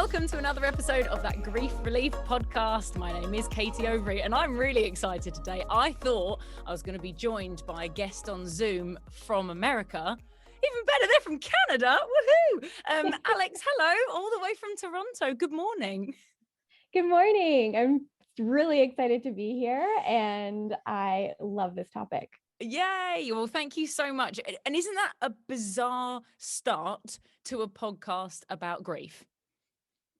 Welcome to another episode of that Grief Relief podcast. My name is Katie Overy and I'm really excited today. I thought I was going to be joined by a guest on Zoom from America. Even better, they're from Canada. Woohoo! Alex, hello, all the way from Toronto. Good morning. Good morning. I'm really excited to be here and I love this topic. Yay! Well, thank you so much. And isn't that a bizarre start to a podcast about grief?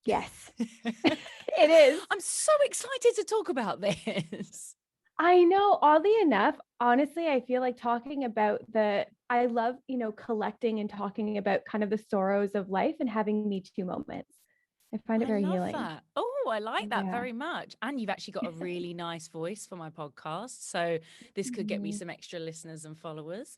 Yes, it is. I'm so excited to talk about this. I know, oddly enough, honestly, I feel like talking about I love, collecting and talking about kind of the sorrows of life and having Me Too moments. I find it very healing. That. Oh, I like that very much. And you've actually got a really nice voice for my podcast. So this could get me some extra listeners and followers.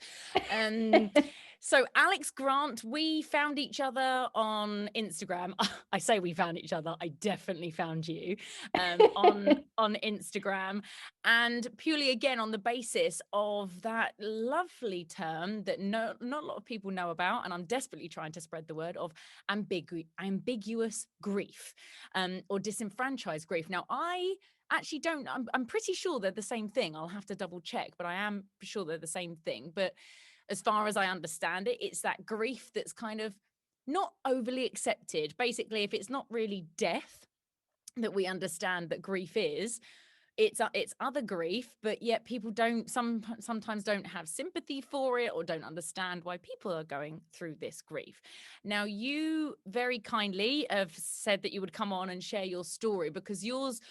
So Alex Grant, we found each other on Instagram. I say we found each other. I definitely found you on Instagram. And purely, again, on the basis of that lovely term that not a lot of people know about, and I'm desperately trying to spread the word of ambiguous grief or disenfranchised grief. Now, I actually don't, I'm pretty sure they're the same thing. I'll have to double check, but I am sure they're the same thing. But as far as I understand it, it's that grief that's kind of not overly accepted. Basically, if it's not really death that we understand that grief is, it's other grief, but yet people sometimes don't have sympathy for it or don't understand why people are going through this grief. Now, you very kindly have said that you would come on and share your story because yours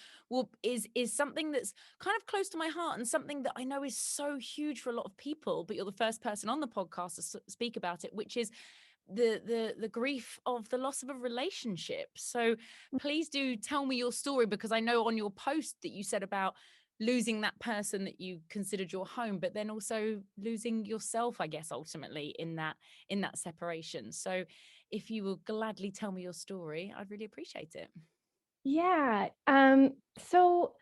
is something that's kind of close to my heart and something that I know is so huge for a lot of people, but you're the first person on the podcast to speak about it, which is the grief of the loss of a relationship. So please do tell me your story, because I know on your post that you said about losing that person that you considered your home, but then also losing yourself, I guess, ultimately in that separation. So if you will gladly tell me your story, I'd really appreciate it. Yeah. So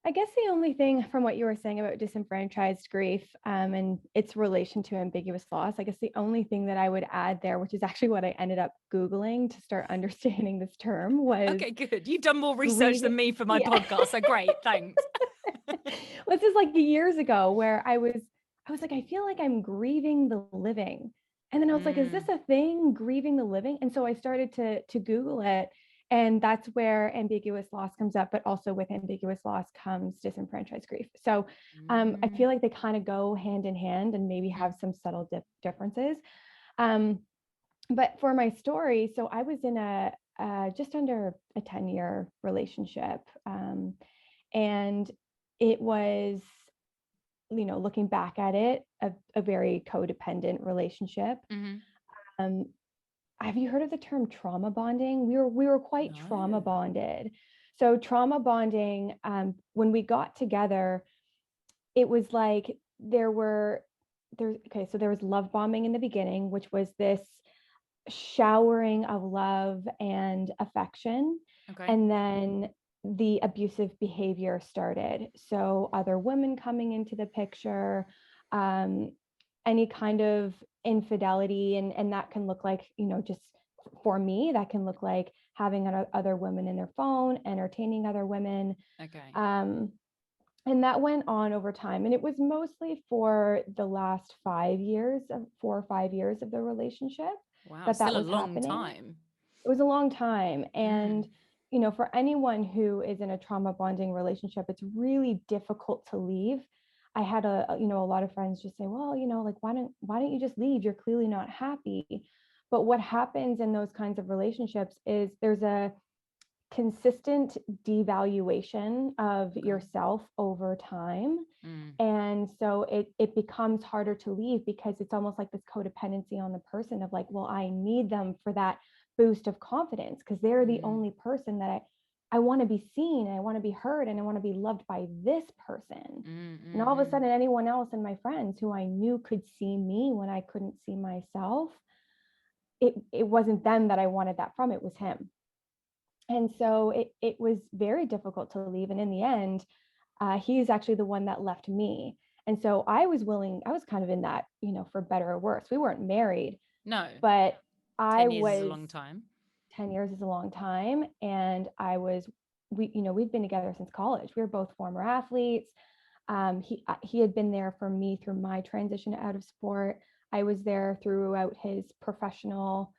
I guess the only thing from what you were saying about disenfranchised grief and its relation to ambiguous loss, I guess the only thing that I would add there, which is actually what I ended up Googling to start understanding this term, was... Okay, good. You've done more research than me for my podcast, so great, thanks. Well, this is like years ago where I was like, I feel like I'm grieving the living. And then I was like, is this a thing, grieving the living? And so I started to Google it. And that's where ambiguous loss comes up, but also with ambiguous loss comes disenfranchised grief. So I feel like they kind of go hand in hand and maybe have some subtle differences. But for my story, so I was in a just under a 10-year relationship. And it was, looking back at it, a very codependent relationship. Have you heard of the term trauma bonding? We were quite trauma bonded. So trauma bonding, when we got together, it was like there was love bombing in the beginning, which was this showering of love and affection. Okay. And then the abusive behavior started. So other women coming into the picture, any kind of infidelity, and that can look like, just for me, that can look like having other women in their phone, entertaining other women. Okay. And that went on over time. And it was mostly for the last 4 or 5 years of the relationship. Wow, that still was a long time. It was a long time. And, for anyone who is in a trauma bonding relationship, it's really difficult to leave. I had a lot of friends just say, well, like, why don't you just leave? You're clearly not happy. But what happens in those kinds of relationships is there's a consistent devaluation of yourself over time. And so it becomes harder to leave because it's almost like this codependency on the person of like, well, I need them for that boost of confidence because they're the only person that I want to be seen, and I want to be heard, and I want to be loved by this person. And all of a sudden, anyone else in my friends who I knew could see me when I couldn't see myself, it wasn't them that I wanted that from, it was him. And so it was very difficult to leave. And in the end, he's actually the one that left me. And so I was kind of in that, for better or worse. We weren't married. No. But 10 years is a long time. 10 years is a long time. And we've been together since college. We were both former athletes. He had been there for me through my transition out of sport. I was there throughout his professional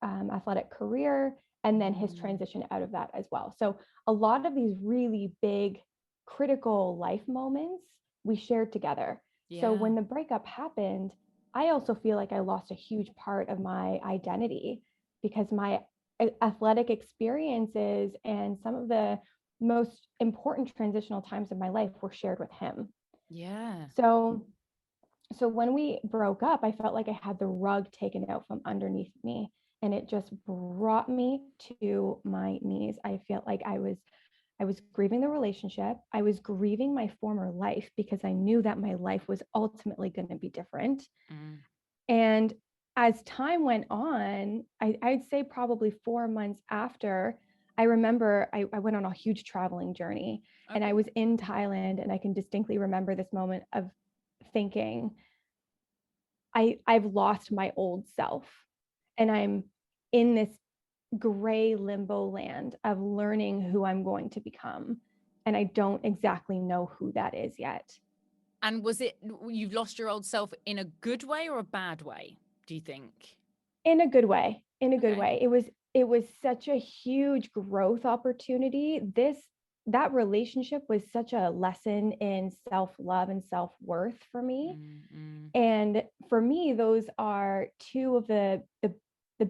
athletic career, and then his transition out of that as well. So a lot of these really big, critical life moments we shared together. Yeah. So when the breakup happened, I also feel like I lost a huge part of my identity, because my athletic experiences and some of the most important transitional times of my life were shared with him. Yeah. So when we broke up, I felt like I had the rug taken out from underneath me, and it just brought me to my knees. I felt like I was grieving the relationship. I was grieving my former life, because I knew that my life was ultimately going to be different. And as time went on, I'd say probably 4 months after, I remember I went on a huge traveling journey, and I was in Thailand, and I can distinctly remember this moment of thinking, I've lost my old self, and I'm in this gray limbo land of learning who I'm going to become. And I don't exactly know who that is yet. And was it, you've lost your old self in a good way or a bad way, do you think? In a good way. In a good way. It was such a huge growth opportunity. That relationship was such a lesson in self-love and self-worth for me. And for me, those are two of the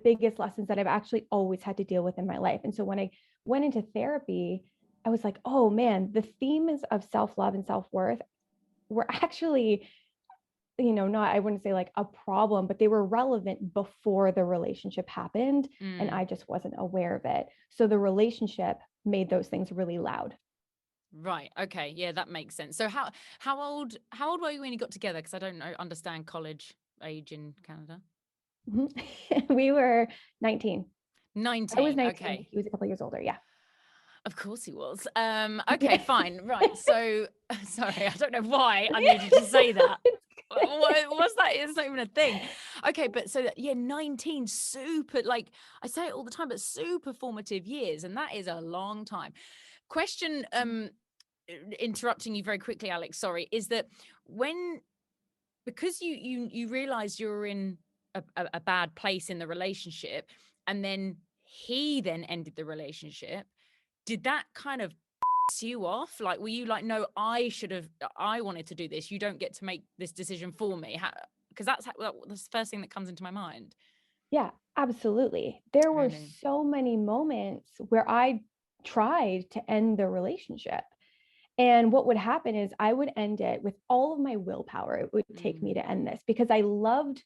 biggest lessons that I've actually always had to deal with in my life. And so when I went into therapy, I was like, oh man, the themes of self-love and self-worth were actually, not, I wouldn't say like a problem, but they were relevant before the relationship happened. And I just wasn't aware of it. So the relationship made those things really loud. Right. Okay. Yeah, that makes sense. So how old were you when you got together? Because I don't understand college age in Canada. We were 19. 19. I was 19. Okay. He was a couple years older. Yeah. Of course he was. Okay, fine. Right. So sorry, I don't know why I needed to say that. What's that? It's not even a thing. Okay, but so yeah, 19, super, like I say it all the time, but super formative years, and that is a long time. Question, interrupting you very quickly, Alex, sorry, is that because you realized you were in a bad place in the relationship, and then he then ended the relationship, did that kind of piss you off? Like, were you like, no, I wanted to do this. You don't get to make this decision for me. Because that's the first thing that comes into my mind. Yeah, absolutely. There were Really? so many moments where I tried to end the relationship. And what would happen is I would end it with all of my willpower. It would take me to end this, because I loved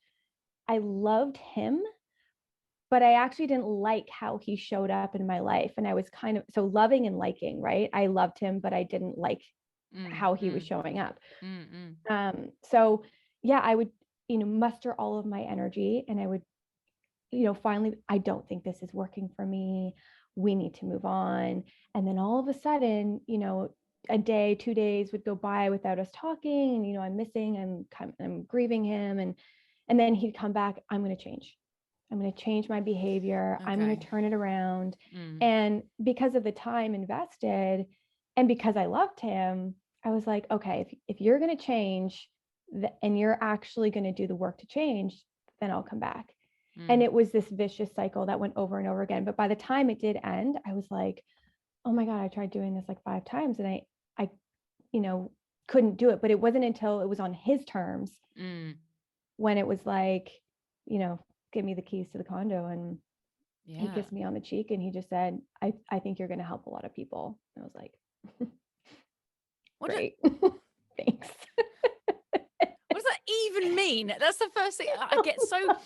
him, but I actually didn't like how he showed up in my life. And I was kind of, so loving and liking, right? I loved him, but I didn't like how he was showing up. So yeah, I would, muster all of my energy, and I would, finally, I don't think this is working for me. We need to move on. And then all of a sudden, a day, 2 days would go by without us talking. And, I'm missing, I'm grieving him. And then he'd come back, I'm going to change. I'm going to change my behavior. I'm going to turn it around. And because of the time invested, and because I loved him, I was like, okay, if you're going to change and you're actually going to do the work to change, then I'll come back. And it was this vicious cycle that went over and over again. But by the time it did end, I was like, oh my God, I tried doing this like 5 times, and I couldn't do it. But it wasn't until it was on his terms when it was like, give me the keys to the condo. And he kissed me on the cheek, and he just said, I think you're going to help a lot of people. And I was like, great. Thanks. What does that even mean? That's the first thing. I get so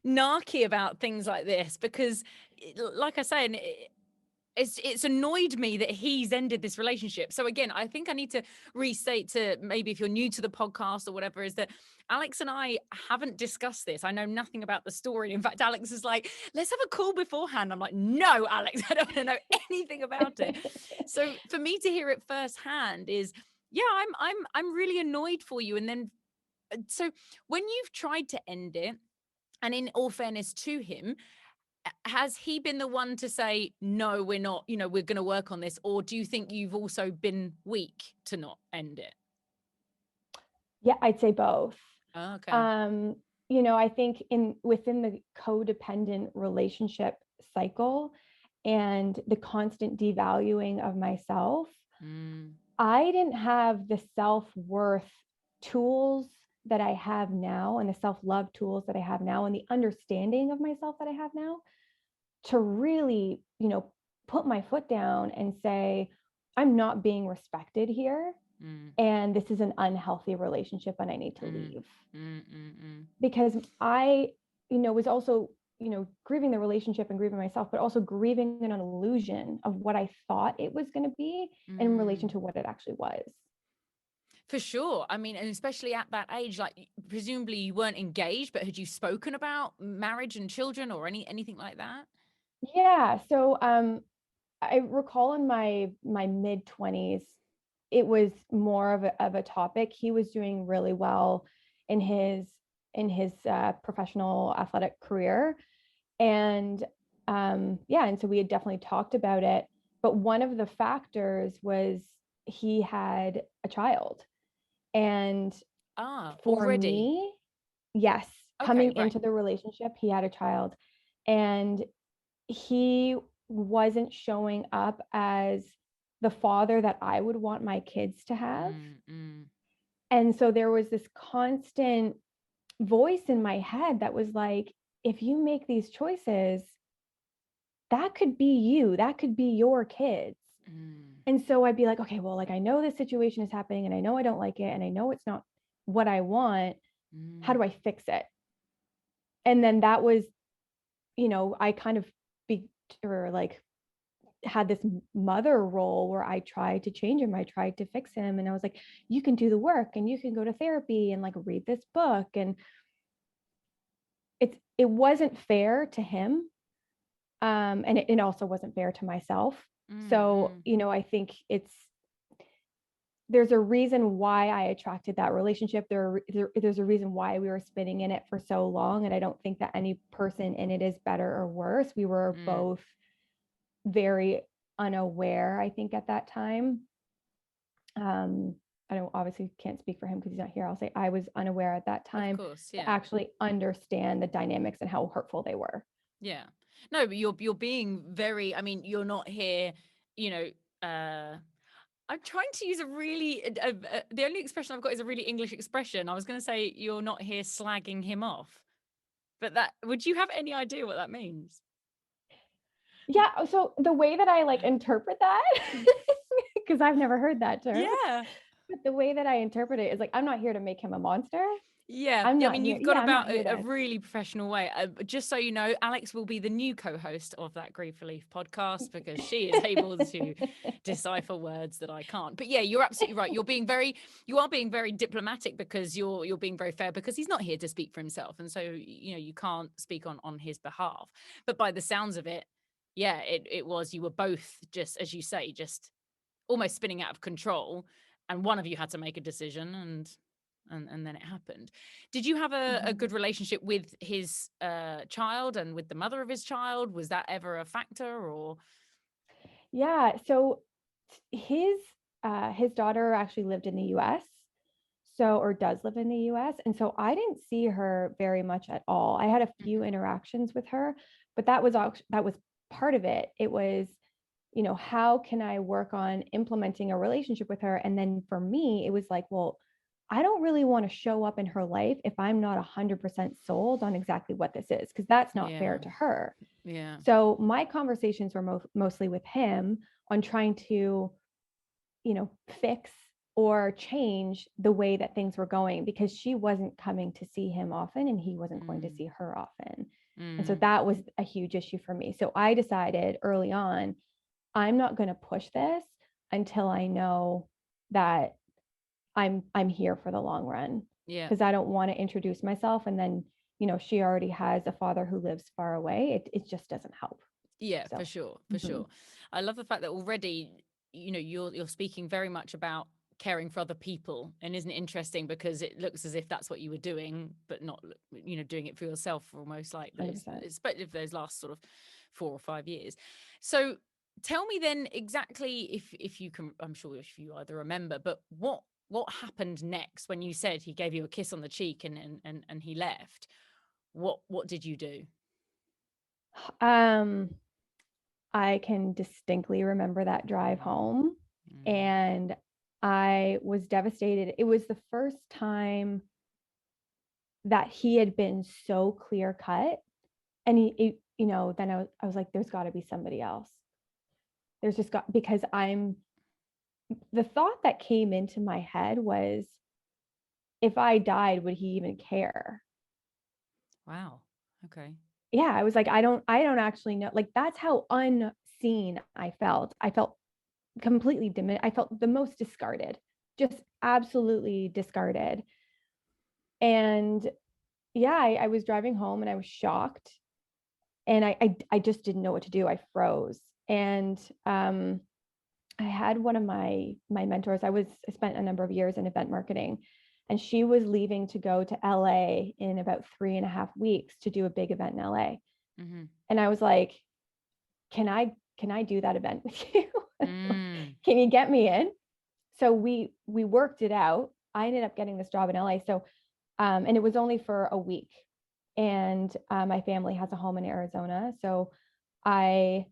narky about things like this, because like I say, it's annoyed me that he's ended this relationship. So again, I think I need to restate, to maybe if you're new to the podcast or whatever, is that Alex and I haven't discussed this. I know nothing about the story. In fact, Alex is like, let's have a call beforehand. I'm like, no, Alex, I don't want to know anything about it. So for me to hear it firsthand is, yeah, I'm really annoyed for you. And then, so when you've tried to end it, and in all fairness to him, has he been the one to say, no, we're not, we're going to work on this? Or do you think you've also been weak to not end it? Yeah, I'd say both. Oh, okay. I think within the codependent relationship cycle and the constant devaluing of myself, I didn't have the self-worth tools that I have now, and the self-love tools that I have now, and the understanding of myself that I have now, to really, put my foot down and say, I'm not being respected here. And this is an unhealthy relationship and I need to leave. Because I, was also, grieving the relationship and grieving myself, but also grieving an illusion of what I thought it was going to be in relation to what it actually was. For sure. I mean, and especially at that age, like presumably you weren't engaged, but had you spoken about marriage and children or anything like that? Yeah. So I recall in my mid-20s, it was more of a topic. He was doing really well in his professional athletic career, and and so we had definitely talked about it. But one of the factors was he had a child, and for already? me, yes, coming into the relationship, he had a child, and he wasn't showing up as the father that I would want my kids to have. And so there was this constant voice in my head that was like, if you make these choices, that could be you, that could be your kids. And so I'd be like, okay, well, like I know this situation is happening and I know I don't like it and I know it's not what I want. How do I fix it? And then that was, I kind of had this mother role where I tried to change him. I tried to fix him. And I was like, you can do the work and you can go to therapy and like read this book. And it wasn't fair to him. And it also wasn't fair to myself. So, I think there's a reason why I attracted that relationship. There's a reason why we were spinning in it for so long. And I don't think that any person in it is better or worse. We were both very unaware, I think, at that time. I don't obviously can't speak for him because he's not here. I'll say I was unaware at that time to actually understand the dynamics and how hurtful they were. Yeah. No, but you're being very, I mean, you're not here, I'm trying to use a really, the only expression I've got is a really English expression. I was going to say you're not here slagging him off, but would you have any idea what that means? Yeah. So the way that I interpret that, because I've never heard that term. Yeah. But the way that I interpret it is like, I'm not here to make him a monster. Yeah. I mean, you've got about a really professional way. Just so you know, Alex will be the new co-host of that Grief Relief podcast because she is able to decipher words that I can't. But yeah, you're absolutely right. You are being very diplomatic because you're being very fair because he's not here to speak for himself. And so, you can't speak on his behalf. But by the sounds of it, yeah, it was, you were both just, as you say, just almost spinning out of control. And one of you had to make a decision and then it happened. Did you have a good relationship with his child and with the mother of his child? Was that ever a factor or? Yeah. So his daughter actually lived in the US. Or does live in the US. And so I didn't see her very much at all. I had a few interactions with her, but that was part of it. It was, how can I work on implementing a relationship with her? And then for me, it was like, well, I don't really want to show up in her life if I'm not 100% sold on exactly what this is, because that's not fair to her. Yeah. So my conversations were mostly with him on trying to, fix or change the way that things were going, because she wasn't coming to see him often and he wasn't going to see her often. And so that was a huge issue for me. So I decided early on, I'm not going to push this until I know that I'm here for the long run. Yeah. Because I don't want to introduce myself and then, she already has a father who lives far away. It just doesn't help. Yeah, so. For sure. I love the fact that already, you're speaking very much about caring for other people. And isn't it interesting, because it looks as if that's what you were doing, but not, doing it for yourself for almost like those, 100%. especially if those last sort of 4 or 5 years. So tell me then exactly, if you can, I'm sure if you either remember, but what happened next when you said he gave you a kiss on the cheek and he left? What did you do? I can distinctly remember that drive home, and I was devastated. It was the first time that he had been so clear cut, and then I was like, there's got to be somebody else. There's just got, because the thought that came into my head was, if I died, would he even care? Wow. Okay. Yeah, I was like, I don't actually know. Like, that's how unseen I felt. I felt completely diminished. I felt the most discarded, just absolutely discarded. And yeah, I was driving home and I was shocked, and I just didn't know what to do. I froze. And I had one of my mentors. I spent a number of years in event marketing, and she was leaving to go to LA in about 3.5 weeks to do a big event in LA. Mm-hmm. And I was like, can I do that event with you? Can you get me in? So we worked it out. I ended up getting this job in LA. So, and it was only for a week. And my family has a home in Arizona. So I,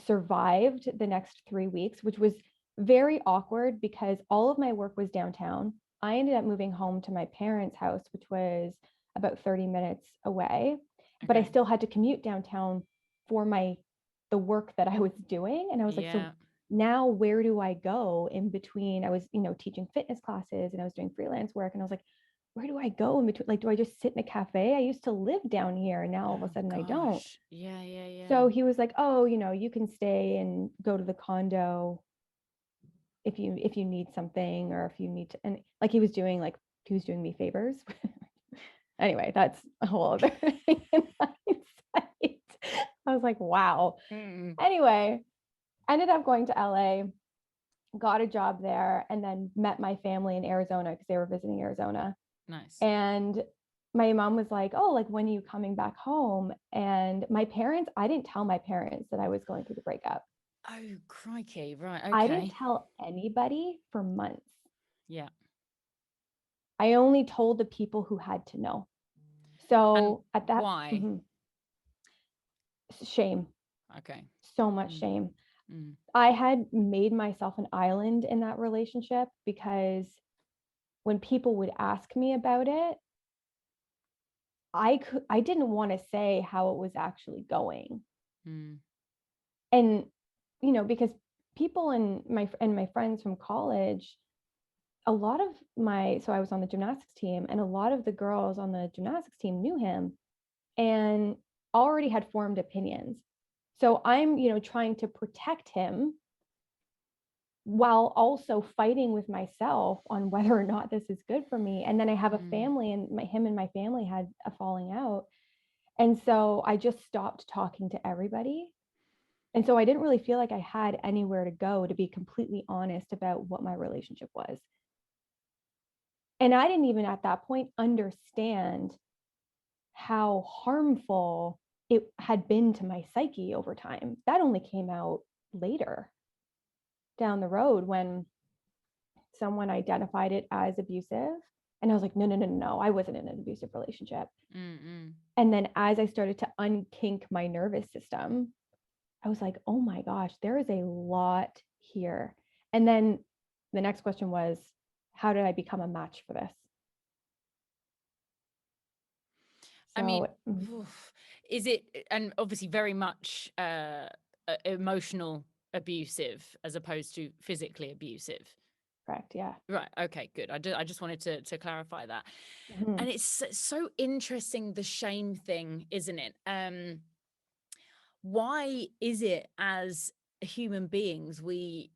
survived the next 3 weeks, which was very awkward because all of my work was downtown. I ended up moving home to my parents' house, which was about 30 minutes away, but I still had to commute downtown for the work that I was doing. And I was like, so now where do I go in between? I was, teaching fitness classes, and I was doing freelance work. And I was like, where do I go in between? Like, do I just sit in a cafe? I used to live down here, and now all of a sudden I don't. Yeah. So he was like, oh, you can stay and go to the condo if you need something, or if you need to. And like, he was doing me favors. Anyway, that's a whole other thing in hindsight. I was like, wow. Anyway, ended up going to LA, got a job there, and then met my family in Arizona because they were visiting Arizona. Nice. And my mom was like, oh, like, when are you coming back home? And I didn't tell my parents that I was going through the breakup. Oh, crikey. Right. Okay. I didn't tell anybody for months. Yeah. I only told the people who had to know. So at that, why? Shame. Okay. So much shame. I had made myself an island in that relationship, because when people would ask me about it, I didn't want to say how it was actually going. And, because people and my friends from college, a lot of so I was on the gymnastics team, and a lot of the girls on the gymnastics team knew him and already had formed opinions. So I'm, trying to protect him while also fighting with myself on whether or not this is good for me. And then I have a family, and him and my family had a falling out. And so I just stopped talking to everybody. And so I didn't really feel like I had anywhere to go to be completely honest about what my relationship was. And I didn't even at that point understand how harmful it had been to my psyche over time. That only came out later down the road, when someone identified it as abusive. And I was like, no, I wasn't in an abusive relationship. And then as I started to unkink my nervous system, I was like, oh my gosh, there is a lot here. And then the next question was, how did I become a match for this? So, I mean, is it, and obviously very much emotional abusive as opposed to physically abusive? Correct. Yeah. Right. Okay, good. I just wanted to clarify that. And it's so interesting, the shame thing, isn't it? Why is it as human beings we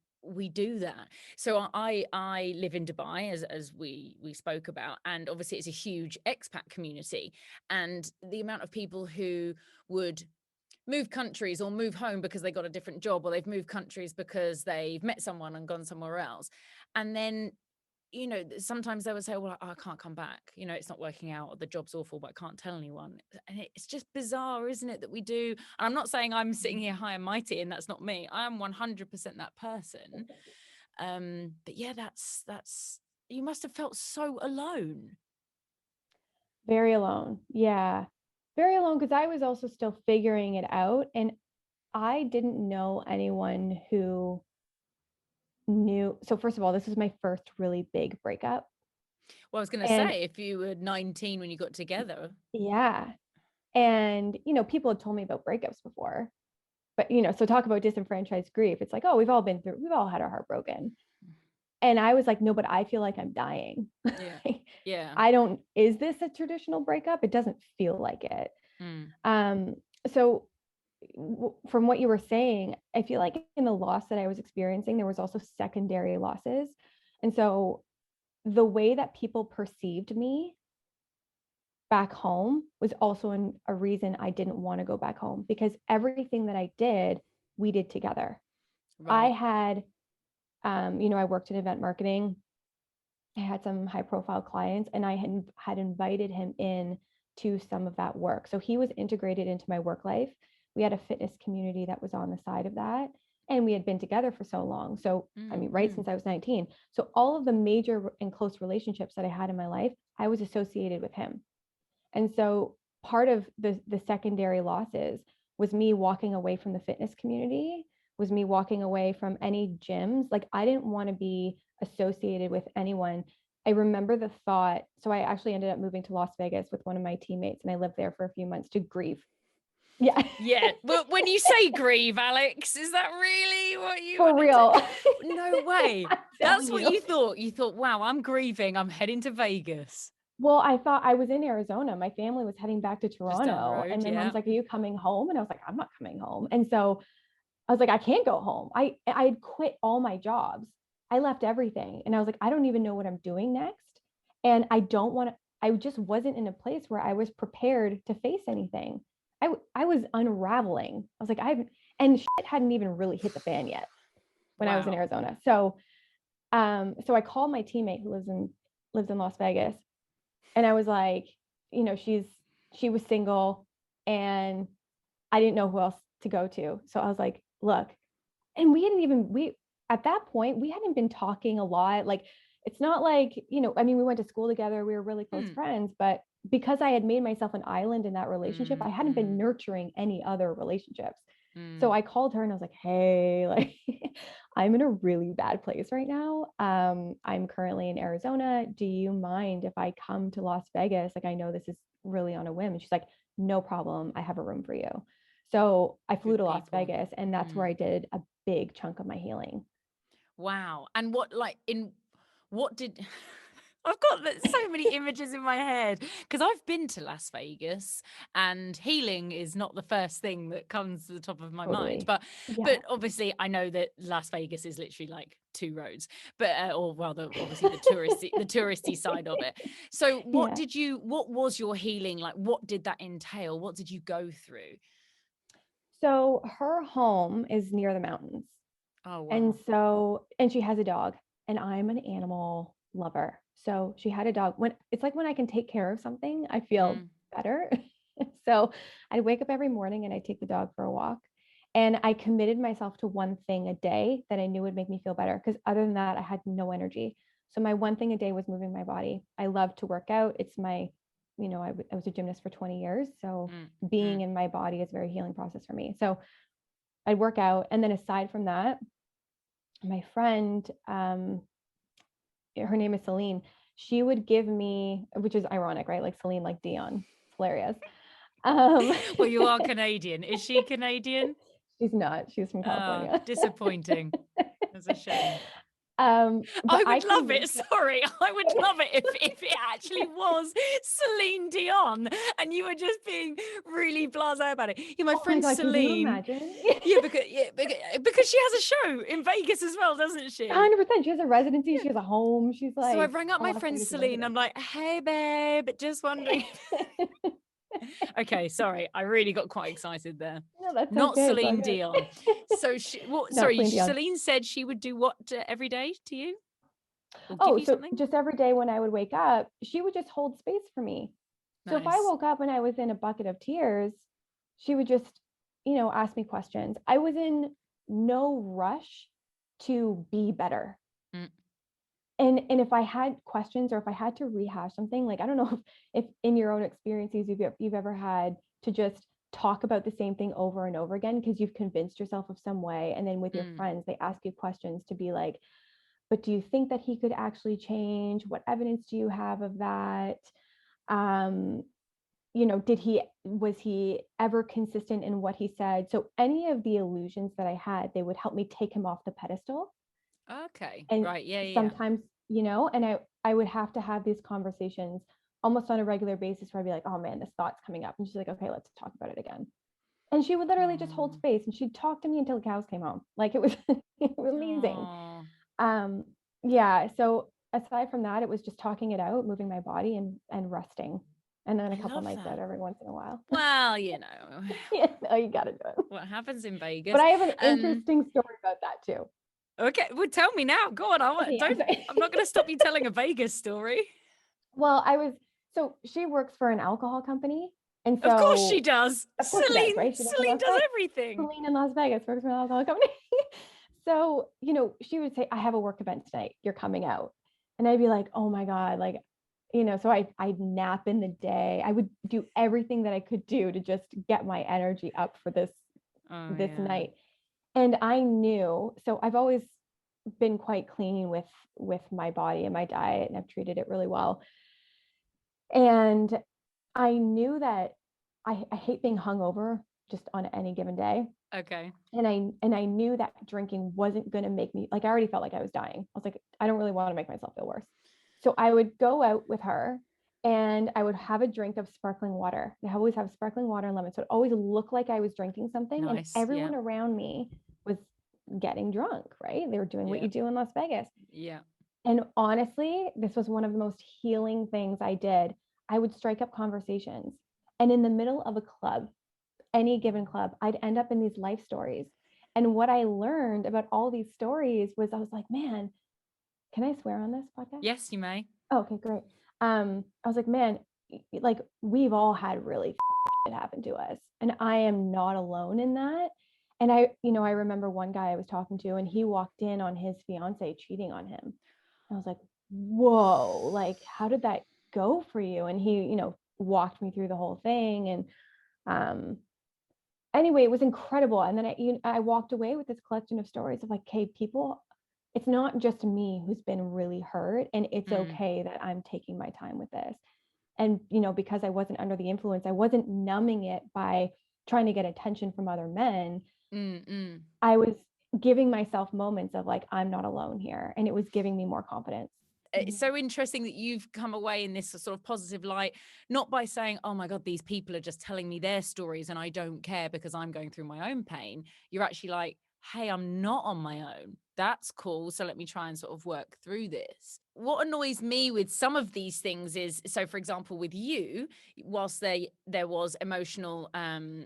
do that? So I live in Dubai, as we spoke about, and obviously it's a huge expat community, and the amount of people who would move countries or move home because they got a different job, or they've moved countries because they've met someone and gone somewhere else. And then, you know, sometimes they would say, well, I can't come back. You know, it's not working out, or the job's awful, but I can't tell anyone. And it's just bizarre, isn't it, that we do. And I'm not saying I'm sitting here high and mighty, and that's not me. I am 100% that person. But yeah, that's, you must have felt so alone. Very alone. Yeah. Very alone, because I was also still figuring it out. And I didn't know anyone who knew. So first of all, this was my first really big breakup. Well, I was going to say, if you were 19 when you got together. Yeah. And, you know, people had told me about breakups before, but, you know, so talk about disenfranchised grief. It's like, oh, we've all had our heart broken. And I was like, no, but I feel like I'm dying. Yeah. Yeah. Is this a traditional breakup? It doesn't feel like it. So from what you were saying, I feel like in the loss that I was experiencing, there was also secondary losses. And so the way that people perceived me back home was also a reason I didn't want to go back home, because everything that I did, we did together. Right. I had, you know, I worked in event marketing. I had some high profile clients, and I had invited him in to some of that work. So he was integrated into my work life. We had a fitness community that was on the side of that. And we had been together for so long. So, I mean, right since I was 19. So all of the major and close relationships that I had in my life, I was associated with him. And so part of the secondary losses was me walking away from the fitness community, was me walking away from any gyms. Like, I didn't want to be associated with anyone. I remember the thought. So I actually ended up moving to Las Vegas with one of my teammates, and I lived there for a few months to grieve. Yeah. Yeah. Well, when you say grieve, Alex, is that really what you For real? No way. That's what you thought. You thought, wow, I'm grieving. I'm heading to Vegas. Well, I thought I was in Arizona. My family was heading back to Toronto. Road, and my mom's like, are you coming home? And I was like, I'm not coming home. And so I was like, I can't go home. I had quit all my jobs. I left everything. And I was like, I don't even know what I'm doing next. And I just wasn't in a place where I was prepared to face anything. I was unraveling. I was like, and shit hadn't even really hit the fan yet when I was in Arizona. So, so I called my teammate who lives in Las Vegas. And I was like, you know, she was single, and I didn't know who else to go to. So I was like, look, and at that point, we hadn't been talking a lot. Like, it's not like, you know, I mean, we went to school together. We were really close friends, but because I had made myself an island in that relationship, I hadn't been nurturing any other relationships. So I called her and I was like, hey, like, I'm in a really bad place right now. I'm currently in Arizona. Do you mind if I come to Las Vegas? Like, I know this is really on a whim. And she's like, no problem. I have a room for you. So I flew to Las Vegas, and that's where I did a big chunk of my healing. Wow. And what did I've got so many images in my head, because I've been to Las Vegas, and healing is not the first thing that comes to the top of my mind. But obviously I know that Las Vegas is literally like 2 roads, but or rather, obviously the touristy side of it. So what was your healing like? What did that entail? What did you go through? So her home is near the mountains. Oh, wow. And she has a dog, and I'm an animal lover. So she had a dog. When I can take care of something, I feel better. So I'd wake up every morning and I'd take the dog for a walk. And I committed myself to one thing a day that I knew would make me feel better, because other than that, I had no energy. So my one thing a day was moving my body. I love to work out. It's my, you know, I was a gymnast for 20 years. So being in my body is a very healing process for me. So I'd work out. And then aside from that, my friend, her name is Celine. She would give me, which is ironic, right? Like Celine, like Dion. It's hilarious. Well, you are Canadian. Is she Canadian? She's not. She's from California. Disappointing. That's a shame. I would love it. Sorry, I would love it if it actually was Celine Dion and you were just being really blasé about it. Yeah, my friend Celine. Can you imagine? because she has a show in Vegas as well, doesn't she? 100%. She has a residency. She has a home. She's like. So I rang up my friend Celine. I'm like, hey, babe, just wondering. Okay, sorry, I really got quite excited there. That's Not okay. It's all Celine good. Dion. So No, sorry, Celine Dion. Celine said she would do what every day to you? Or give Oh, you so something? just every day when I would wake up, she would just hold space for me. So if I Nice. woke up and I was in a bucket of tears, she would just, ask me questions. I was in no rush to be better. Mm. And if I had questions or if I had to rehash something, like I don't know if in your own experiences you've ever had to just talk about the same thing over and over again because you've convinced yourself of some way, and then with your friends they ask you questions to be like, but do you think that he could actually change? What evidence do you have of that? um was he ever consistent in what he said? So any of the illusions that I had, they would help me take him off the pedestal. Okay. And Right. Yeah. Yeah. sometimes, and I would have to have these conversations almost on a regular basis where I'd be like, oh man, this thought's coming up, and she's like, okay, let's talk about it again. And she would literally just hold Oh. space and she'd talk to me until the cows came home. Like it was, it was amazing. Oh. um yeah, so aside from that, it was just talking it out, moving my body, and resting, and then I a couple love nights out that. every once in a while. Well, Yeah, no, you gotta do it. what happens in But Vegas. I have an Um, interesting story about that too. okay, well, tell me now. Go on. Okay, yeah, I'm not going to stop you telling a Vegas story. well, so she works for an alcohol company, and Of course she so does. of course she does, right? She lives in Celine Las does Vegas. everything. Celine in Las Vegas works for an alcohol company. So, she would say, I have a work event tonight. You're coming out. And I'd be like, oh my God. Like, so I'd nap in the day. I would do everything that I could do to just get my energy up for Oh this yeah. night. And I knew, so I've always been quite clean with my body and my diet, and I've treated it really well. And I knew that I hate being hungover just on any given day. Okay. And I knew that drinking wasn't going to make me, like, I already felt like I was dying. I was like, I don't really want to make myself feel worse. So I would go out with her and I would have a drink of sparkling water. I always have sparkling water and lemon. So it always looked like I was drinking something, and Nice. Yeah. everyone around me was getting drunk, right? They were doing what Yeah. you do in Las Vegas. Yeah. And honestly, this was one of the most healing things I did. I would strike up conversations. And in the middle of a club, any given club, I'd end up in these life stories. And what I learned about all these stories was, I was like, man, can I swear on this podcast? Yes, you may. Oh, okay, great. I was like, man, like we've all had really shit happen to us, and I am not alone in that. And I remember one guy I was talking to, and he walked in on his fiance cheating on him. I was like, whoa, like how did that go for you? And he, walked me through the whole thing. And anyway, it was incredible. And then I walked away with this collection of stories of like, hey, people, it's not just me who's been really hurt, and it's okay that I'm taking my time with this. And, because I wasn't under the influence, I wasn't numbing it by trying to get attention from other men. I was giving myself moments of like, I'm not alone here. And it was giving me more confidence. It's so interesting that you've come away in this sort of positive light, not by saying, oh my God, these people are just telling me their stories and I don't care because I'm going through my own pain. You're actually like, hey, I'm not on my own. That's cool. So let me try and sort of work through this. What annoys me with some of these things is, so for example, with you, whilst there was emotional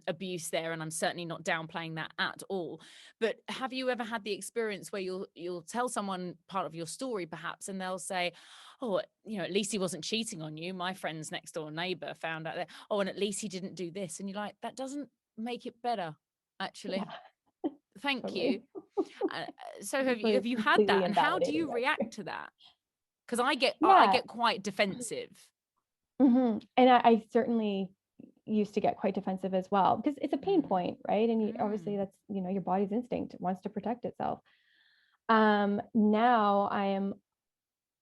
abuse there, and I'm certainly not downplaying that at all, but have you ever had the experience where you'll tell someone part of your story perhaps, and they'll say, oh, at least he wasn't cheating on you. My friend's next door neighbor found out that, oh, and at least he didn't do this. And you're like, that doesn't make it better, actually. Yeah, Thank totally. you. So have It's you had completely that, and how do invalidating you that. react to that? Because I Yeah. get quite defensive. And I certainly used to get quite defensive as well, because it's a pain Mm. point, right? And obviously that's, your body's instinct, it wants to protect itself. Now I'm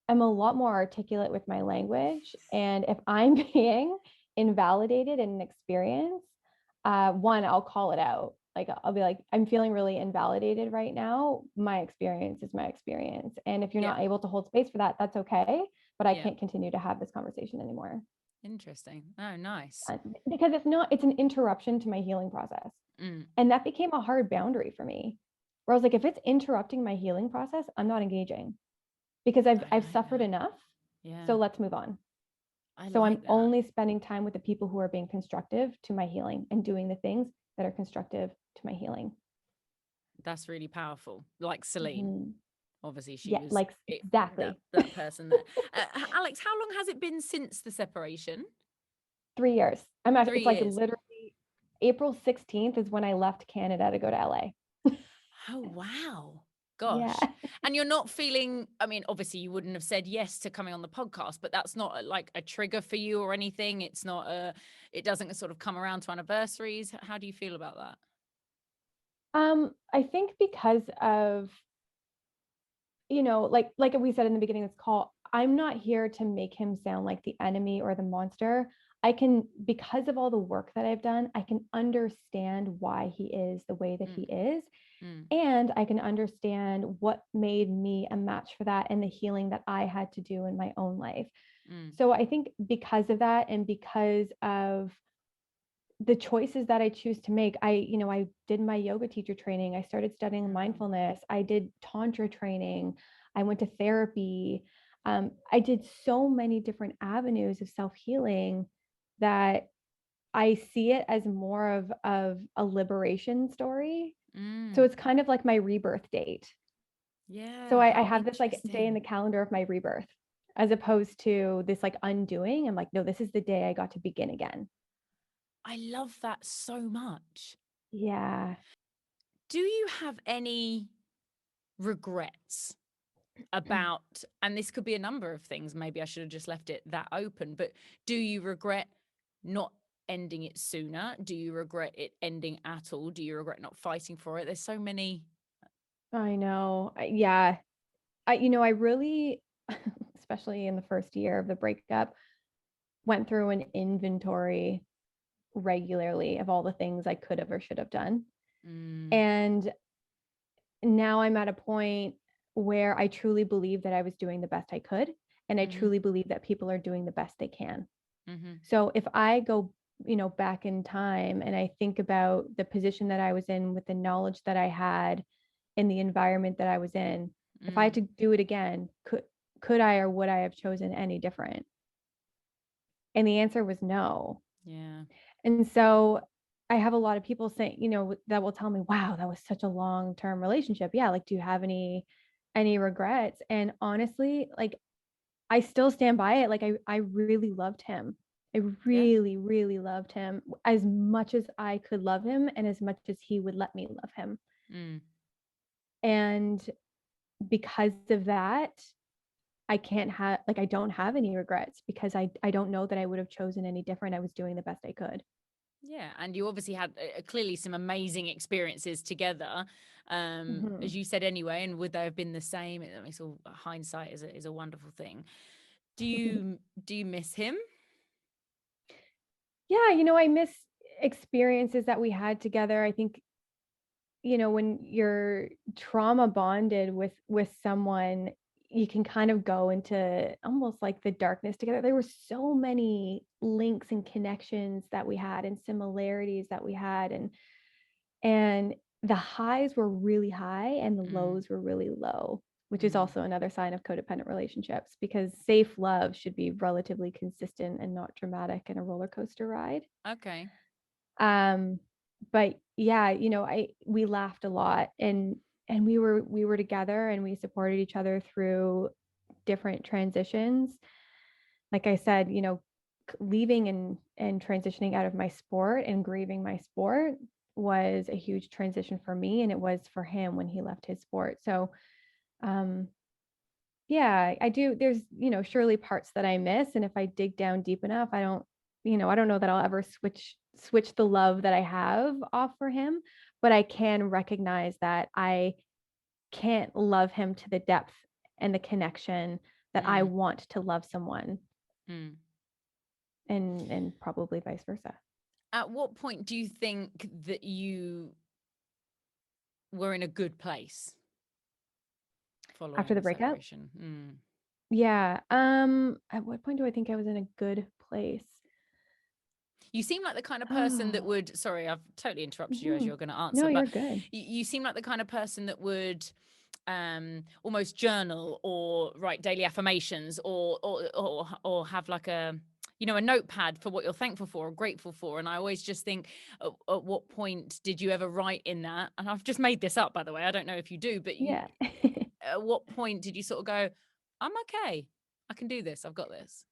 a lot more articulate with my language. And if I'm being invalidated in an experience, one, I'll call it out. Like I'll be like, I'm feeling really invalidated right now. My experience is my experience. And if you're Yeah. not able to hold space for that, that's okay. But I Yeah. can't continue to have this conversation anymore. Interesting. Oh, nice. Because it's an interruption to my healing process. And that became a hard boundary for me, where I was like, if it's interrupting my healing process, I'm not engaging, because I've like suffered that. enough. Yeah. So let's move on. I So like I'm that. only spending time with the people who are being constructive to my healing and doing the things that are constructive to my healing. That's really powerful. Like Celine. Mm-hmm. Obviously, she Yeah, was like exactly. that person there. Alex, how long has it been since the separation? 3 years. I'm actually, 3 it's like years. literally April 16th is when I left Canada to go to LA. Oh, wow. Yeah. Gosh. And you're not feeling, I mean, obviously you wouldn't have said yes to coming on the podcast, but that's not like a trigger for you or anything. It's not it doesn't sort of come around to anniversaries. How do you feel about that? I think because of, like we said in the beginning of this call, I'm not here to make him sound like the enemy or the monster. Because of all the work that I've done, I can understand why he is the way that he is. And I can understand what made me a match for that and the healing that I had to do in my own life. So I think because of that, and because of the choices that I choose to make, I did my yoga teacher training. I started studying mindfulness. I did tantra training. I went to therapy. I did so many different avenues of self-healing that I see it as more of a liberation story. So it's kind of like my rebirth date. Yeah. So I have this like day in the calendar of my rebirth, as opposed to this like undoing. I'm like, no, this is the day I got to begin again. I love that so much. Yeah. Do you have any regrets about, and this could be a number of things, maybe I should have just left it that open, but do you regret not ending it sooner? Do you regret it ending at all? Do you regret not fighting for it? There's so many. I know. Yeah. I really, especially in the first year of the breakup, went through an inventory regularly of all the things I could have or should have done. And now I'm at a point where I truly believe that I was doing the best I could. And I truly believe that people are doing the best they can. So if I go, back in time and I think about the position that I was in with the knowledge that I had in the environment that I was in, if I had to do it again, could I or would I have chosen any different? And the answer was no. Yeah. And so I have a lot of people saying, that will tell me, wow, that was such a long-term relationship. Yeah. Like, do you have any regrets? And honestly, like, I still stand by it. Like, I really loved him. I really, really loved him as much as I could love him and as much as he would let me love him. And because of that, I don't have any regrets, because I don't know that I would have chosen any different. I was doing the best I could. Yeah, and you obviously had clearly some amazing experiences together, as you said anyway. And would they have been the same? It makes all hindsight is a wonderful thing. Do you miss him? Yeah, I miss experiences that we had together. I think, when you're trauma bonded with someone, you can kind of go into almost like the darkness together. There were so many links and connections that we had and similarities that we had, and the highs were really high and the lows were really low, which is also another sign of codependent relationships, because safe love should be relatively consistent and not dramatic and a roller coaster ride. Okay. But yeah, we laughed a lot, and we were together and we supported each other through different transitions. Like I said, leaving and transitioning out of my sport and grieving my sport was a huge transition for me, and it was for him when he left his sport. So yeah, I do. There's, surely parts that I miss. And if I dig down deep enough, I don't know that I'll ever switch the love that I have off for him, but I can recognize that I can't love him to the depth and the connection that I want to love someone. And probably vice versa. At what point do you think that you were in a good place After following the the breakup? separation? Yeah. At what point do I think I was in a good place? You seem like the kind of person that would, sorry, I've totally interrupted you as you're going to answer, No, but you're good. you seem like the kind of person that would almost journal or write daily affirmations or have like a, a notepad for what you're thankful for or grateful for. And I always just think, at what point did you ever write in that? And I've just made this up, by the way. I don't know if you do, but Yeah. at what point did you sort of go, I'm okay, I can do this, I've got this?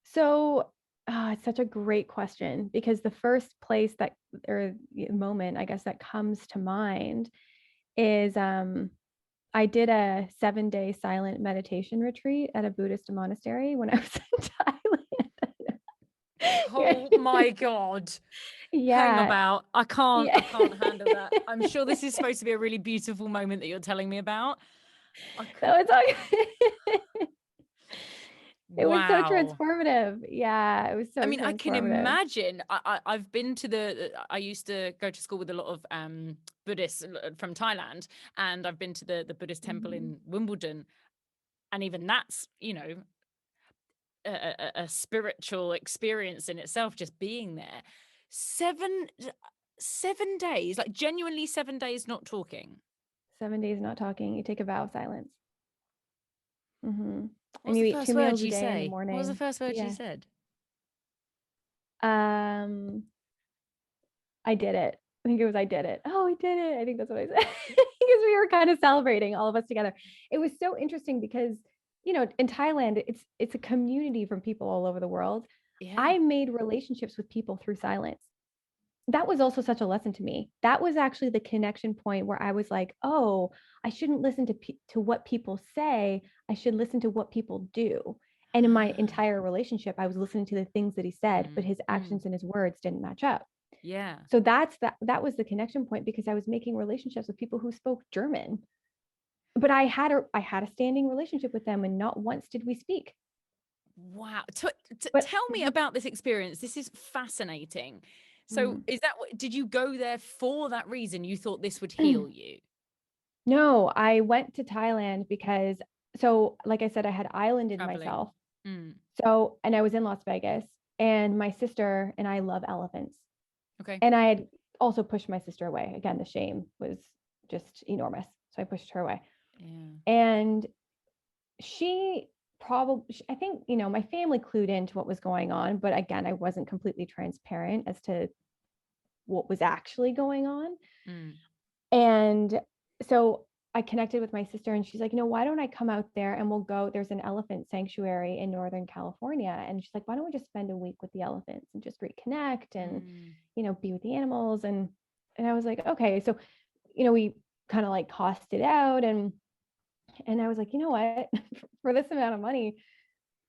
So it's such a great question, because the first place that, or moment, I guess, that comes to mind is I did a 7-day silent meditation retreat at a Buddhist monastery when I was in Thailand. Oh my God. Hang Yeah. about. I can't handle that. I'm sure this is Yeah. supposed to be a really beautiful moment that you're telling me about. No, it's all It was so Wow. transformative. Yeah, it was so I mean, I can transformative. imagine. I've been to I used to go to school with a lot of Buddhists from Thailand, and I've been to the Buddhist temple Mhm. in Wimbledon, and even that's, a spiritual experience in itself, just being there. 7 days, like genuinely 7 days not talking. 7 days not talking. You take a vow of silence. What And was you the eat 2 first words meals a you day in the say? What was the morning. first words you Yeah. said? Um, I did it. I think it was I did it. Oh, I did it. I think that's what I said. Because we were kind of celebrating, all of us together. It was so interesting because, in Thailand, it's a community from people all over the world. Yeah. I made relationships with people through silence. That was also such a lesson to me. That was actually the connection point where I was like, oh, I shouldn't listen to what people say. I should listen to what people do. And in my entire relationship, I was listening to the things that he said, but his actions and his words didn't match up. Yeah. So that was the connection point, because I was making relationships with people who spoke German. But I had a standing relationship with them, and not once did we speak. Wow. But Tell me about this experience. This is fascinating. So, mm, is that what, did you go there for that reason? You thought this would heal you? no, I went to Thailand because, so like I said, I had islanded Traveling. myself. Mm. So, and I was in Las Vegas, and my sister and I love elephants. Okay. And I had also pushed my sister away. Again, the shame was just enormous. So I pushed her away. Yeah. And she probably, I think, my family clued into what was going on. But again, I wasn't completely transparent as to what was actually going on. Mm. And so I connected with my sister, and she's like, why don't I come out there and we'll go? There's an elephant sanctuary in Northern California. And she's like, why don't we just spend a week with the elephants and just reconnect and, be with the animals? And I was like, okay. So, we kind of like cost it out. And I was like, you know what, for this amount of money,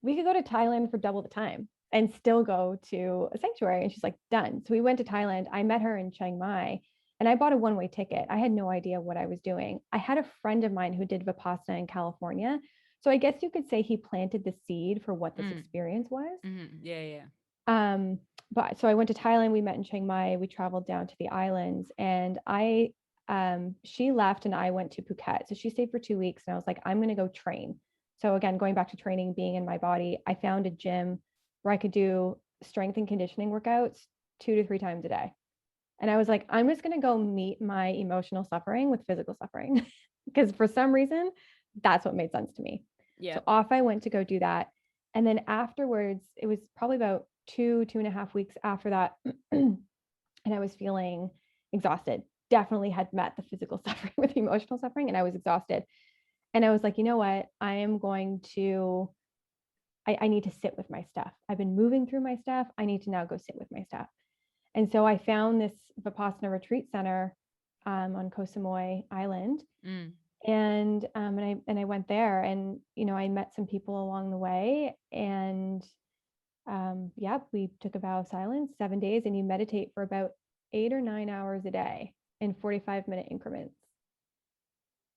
we could go to Thailand for double the time and still go to a sanctuary. And she's like, done. So we went to Thailand. I met her in Chiang Mai, and I bought a one-way ticket. I had no idea what I was doing. I had a friend of mine who did Vipassana in California. So I guess you could say he planted the seed for what this experience was. Yeah. Yeah. But so I went to Thailand, we met in Chiang Mai, we traveled down to the islands, and she left and I went to Phuket. So she stayed for 2 weeks, and I was like, I'm going to go train. So again, going back to training, being in my body, I found a gym where I could do strength and conditioning workouts 2 to 3 times a day. And I was like, I'm just going to go meet my emotional suffering with physical suffering, because for some reason, that's what made sense to me. Yeah. So off I went to go do that. And then afterwards, it was probably about 2.5 weeks after that. And I was feeling exhausted. Definitely had met the physical suffering with the emotional suffering, and I was exhausted. And I was like, you know what? I need to sit with my stuff. I've been moving through my stuff. I need to now go sit with my stuff. And so I found this Vipassana retreat center on Koh Samui Island. And I went there, and I met some people along the way, and we took a vow of silence, 7 days, and you meditate for about 8 or 9 hours a day in 45-minute increments.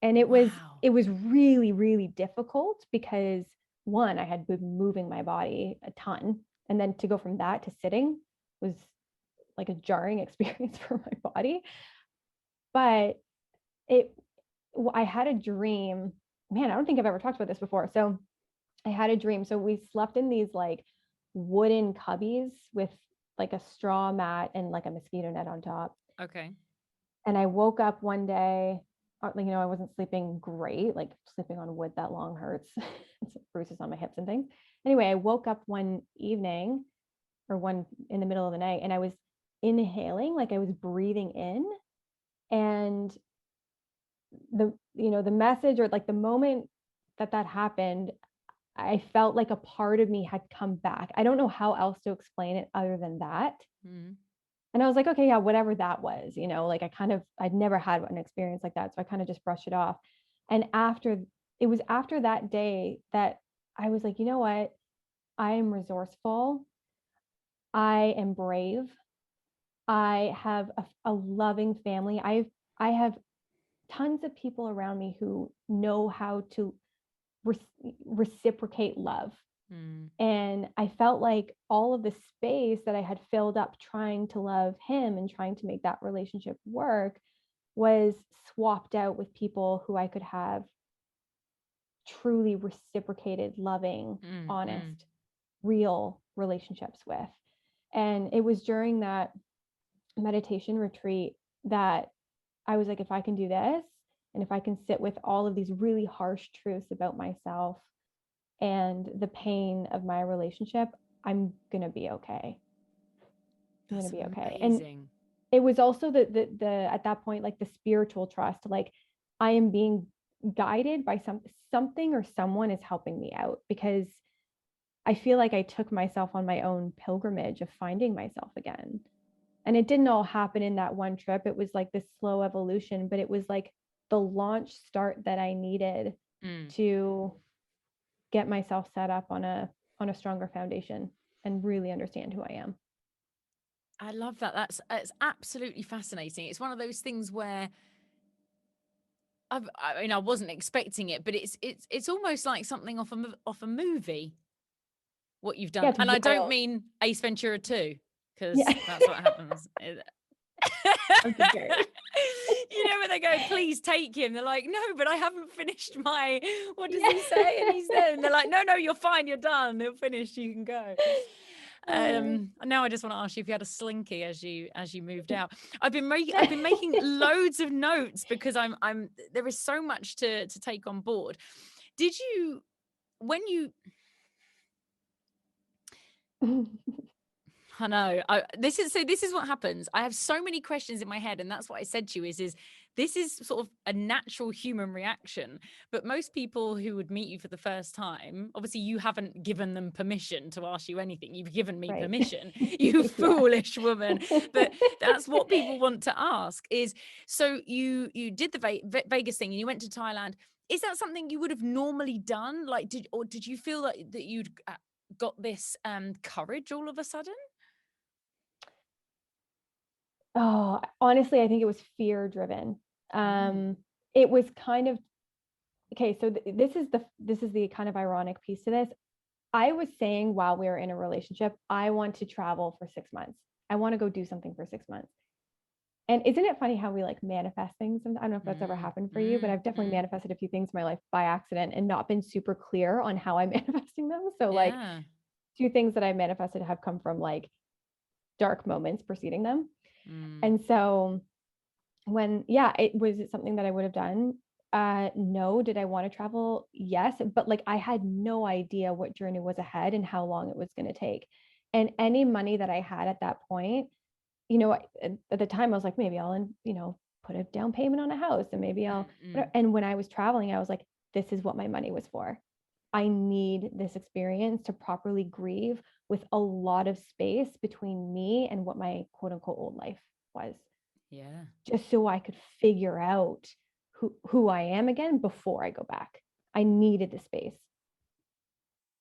And it was really, really difficult because, one, I had been moving my body a ton, and then to go from that to sitting was like a jarring experience for my body. But I had a dream. Man, I don't think I've ever talked about this before. So I had a dream. So we slept in these like wooden cubbies with like a straw mat and like a mosquito net on top. Okay. And I woke up one day, I wasn't sleeping great, like sleeping on wood that long hurts. It's bruises on my hips and things. Anyway, I woke up one evening or one in the middle of the night, and I was inhaling, like I was breathing in, and the message, or like the moment that happened, I felt like a part of me had come back. I don't know how else to explain it other than that. Mm. And I was like, okay, yeah, whatever that was, like I'd never had an experience like that. So I kind of just brushed it off. And it was after that day that I was like, you know what? I am resourceful. I am brave. I have a loving family. I have tons of people around me who know how to reciprocate love. And I felt like all of the space that I had filled up trying to love him and trying to make that relationship work was swapped out with people who I could have truly reciprocated, loving, honest, real relationships with. And it was during that meditation retreat that I was like, if I can do this, and if I can sit with all of these really harsh truths about myself and the pain of my relationship, I'm going to be okay. I'm going to be okay. And it was also the at that point, like the spiritual trust, like I am being guided by something or someone is helping me out, because I feel like I took myself on my own pilgrimage of finding myself again. And it didn't all happen in that one trip. It was like this slow evolution, but it was like the launch start that I needed to get myself set up on a stronger foundation and really understand who I am. I love that. It's absolutely fascinating. It's one of those things where I wasn't expecting it, but it's almost like something off a movie. What you've done, and I don't mean Ace Ventura 2, because that's what happens. You know, when they go, please take him, they're like, no, but I haven't finished my, what does he say? And he's there, and they're like, no, you're fine, you're done, they're finished, you can go. Now I just want to ask you if you had a slinky as you moved out. I've been making loads of notes because there is so much to take on board. Did you, when you I know. This is what happens. I have so many questions in my head, and that's what I said to you is this is sort of a natural human reaction. But most people who would meet you for the first time, obviously you haven't given them permission to ask you anything. You've given me permission, you foolish woman. But that's what people want to ask is, so you did the Vegas thing and you went to Thailand. Is that something you would have normally done? Like, did you feel that you'd got this courage all of a sudden? Oh, honestly, I think it was fear driven. It was kind of, okay, so this is the kind of ironic piece to this. I was saying while we were in a relationship, I want to travel for 6 months. I want to go do something for 6 months. And isn't it funny how we like manifest things? And I don't know if that's ever happened for you, but I've definitely manifested a few things in my life by accident and not been super clear on how I'm manifesting them. So like 2 things that I manifested have come from like dark moments preceding them. And so was it something that I would have done? No. Did I want to travel? Yes. But like, I had no idea what journey was ahead and how long it was going to take. And any money that I had at that point, at the time I was like, maybe I'll, put a down payment on a house and maybe I'll, and when I was traveling, I was like, this is what my money was for. I need this experience to properly grieve with a lot of space between me and what my quote unquote old life was. Yeah. Just so I could figure out who I am again before I go back. I needed the space.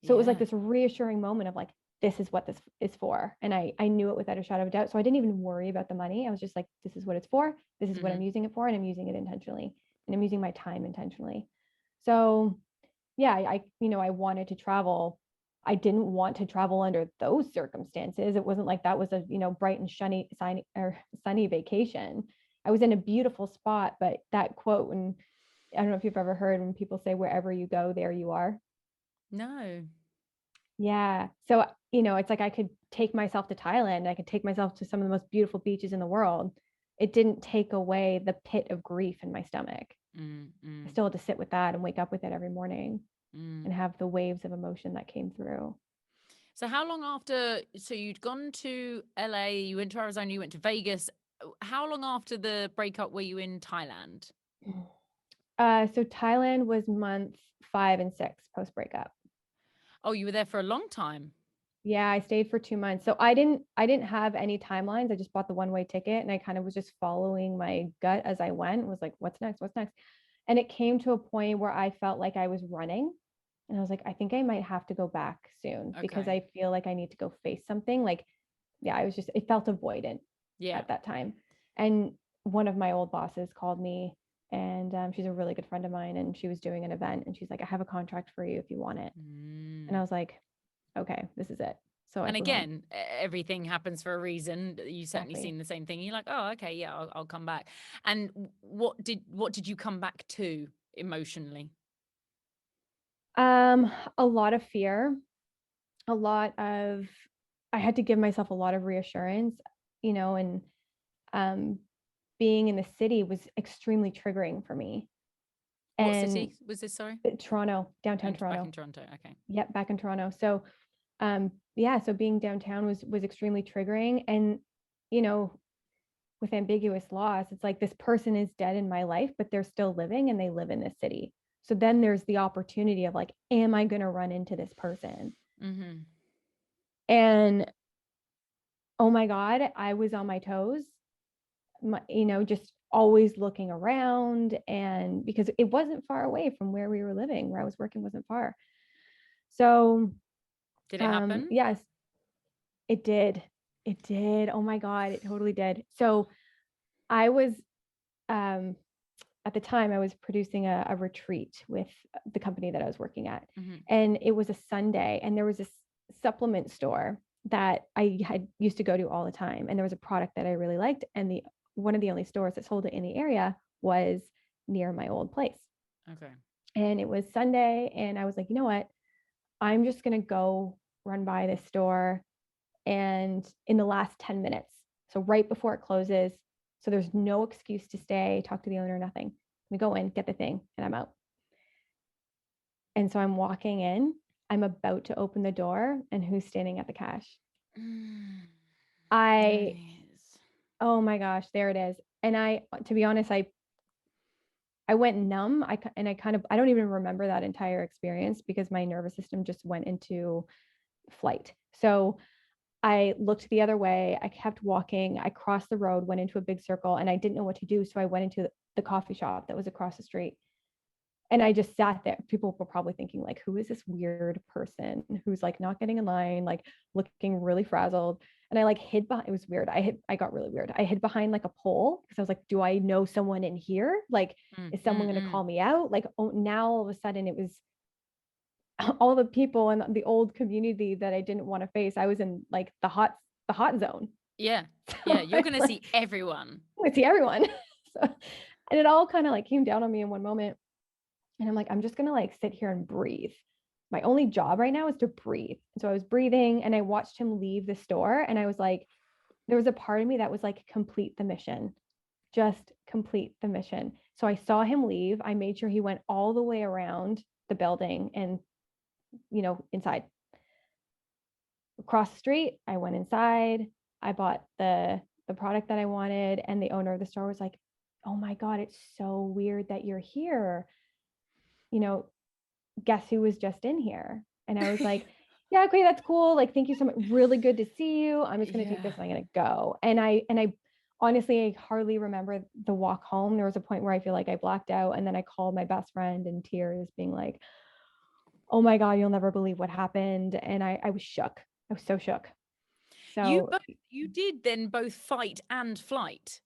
So it was like this reassuring moment of like, this is what this is for. And I knew it without a shadow of a doubt. So I didn't even worry about the money. I was just like, this is what it's for. This is what I'm using it for. And I'm using it intentionally. And I'm using my time intentionally. So yeah, I wanted to travel. I didn't want to travel under those circumstances. It wasn't like that was a, bright and sunny vacation. I was in a beautiful spot, but that quote, and I don't know if you've ever heard when people say, wherever you go, there you are. No. Yeah. So, it's like I could take myself to Thailand. I could take myself to some of the most beautiful beaches in the world. It didn't take away the pit of grief in my stomach. I still had to sit with that and wake up with it every morning. and have the waves of emotion that came through. So how long after, so you'd gone to LA, you went to Arizona, you went to Vegas. How long after the breakup were you in Thailand? So Thailand was month 5 and 6 post breakup. Oh, you were there for a long time. Yeah, I stayed for 2 months. So I didn't have any timelines. I just bought the one-way ticket and I kind of was just following my gut as I went. Was like, what's next? What's next? And it came to a point where I felt like I was running. And I was like, I think I might have to go back soon because I feel like I need to go face something. Like, yeah, it felt avoidant at that time. And one of my old bosses called me, and she's a really good friend of mine, and she was doing an event and she's like, I have a contract for you if you want it. And I was like, okay, this is it. So and again, everything happens for a reason. You certainly seen the same thing. You're like, oh, okay, yeah, I'll come back. And what did you come back to emotionally? A lot of fear, a lot of, I had to give myself a lot of reassurance, you know, and being in the city was extremely triggering for me. What city was this? Sorry, Toronto, downtown Toronto. Back in Toronto. Okay. Yep, back in Toronto. So, yeah, so being downtown was extremely triggering, and you know, with ambiguous loss, it's like this person is dead in my life, but they're still living and they live in this city. So then there's the opportunity of like, am I going to run into this person? Mm-hmm. And oh my God, I was on my toes, you know, just always looking around. And because it wasn't far away from where we were living, where I was working wasn't far. So did it happen? Yes, it did. It did. Oh my God, it totally did. So I was, at the time I was producing a retreat with the company that I was working at. And it was a Sunday and there was this supplement store that I had used to go to all the time. And there was a product that I really liked. And one of the only stores that sold it in the area was near my old place. Okay. And it was Sunday. And I was like, you know what? I'm just going to go run by this store. And in the last 10 minutes, so right before it closes, so there's no excuse to stay, talk to the owner, nothing. We go in, get the thing, and I'm out. And so I'm walking in, I'm about to open the door, and who's standing at the cash? Oh my gosh, there it is. And to be honest, I went numb. I don't even remember that entire experience because my nervous system just went into flight. So I looked the other way. I kept walking. I crossed the road, went into a big circle, and I didn't know what to do. So I went into the coffee shop that was across the street. And I just sat there. People were probably thinking, like, who is this weird person who's like not getting in line, like looking really frazzled. And I like hid behind, it was weird. I got really weird. I hid behind like a pole because I was like, do I know someone in here? Like, is someone going to call me out? Like, oh, now all of a sudden it was all the people in the old community that I didn't want to face. I was in like the hot zone. Yeah. Yeah. You're going to see everyone. I see everyone. So, and it all kind of like came down on me in one moment. And I'm like, I'm just going to like sit here and breathe. My only job right now is to breathe. And so I was breathing and I watched him leave the store. And I was like, there was a part of me that was like, complete the mission, just complete the mission. So I saw him leave. I made sure he went all the way around the building and, you know, inside. Across the street, I went inside. I bought the product that I wanted. And the owner of the store was like, oh my God, it's so weird that you're here. You know, guess who was just in here? And I was like, yeah, okay, that's cool. Like, thank you so much. Really good to see you. I'm just going to take this and I'm going to go. And I honestly, I hardly remember the walk home. There was a point where I feel like I blacked out. And then I called my best friend in tears being like, oh my God, you'll never believe what happened. And I was shook. I was so shook. So you did then both fight and flight,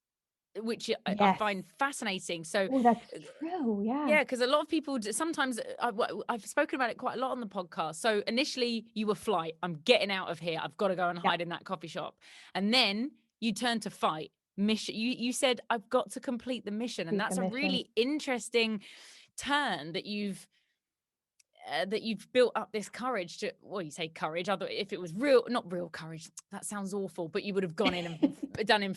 which I find fascinating. So that's true. Yeah. Yeah, because a lot of people sometimes I've spoken about it quite a lot on the podcast. So initially you were flight. I'm getting out of here. I've got to go and hide in that coffee shop. And then you turn to fight. Mission. You said I've got to complete the mission, and that's a really interesting turn that you've built up this courage to, well, you say courage, other if it was not real courage, that sounds awful, but you would have gone in and done him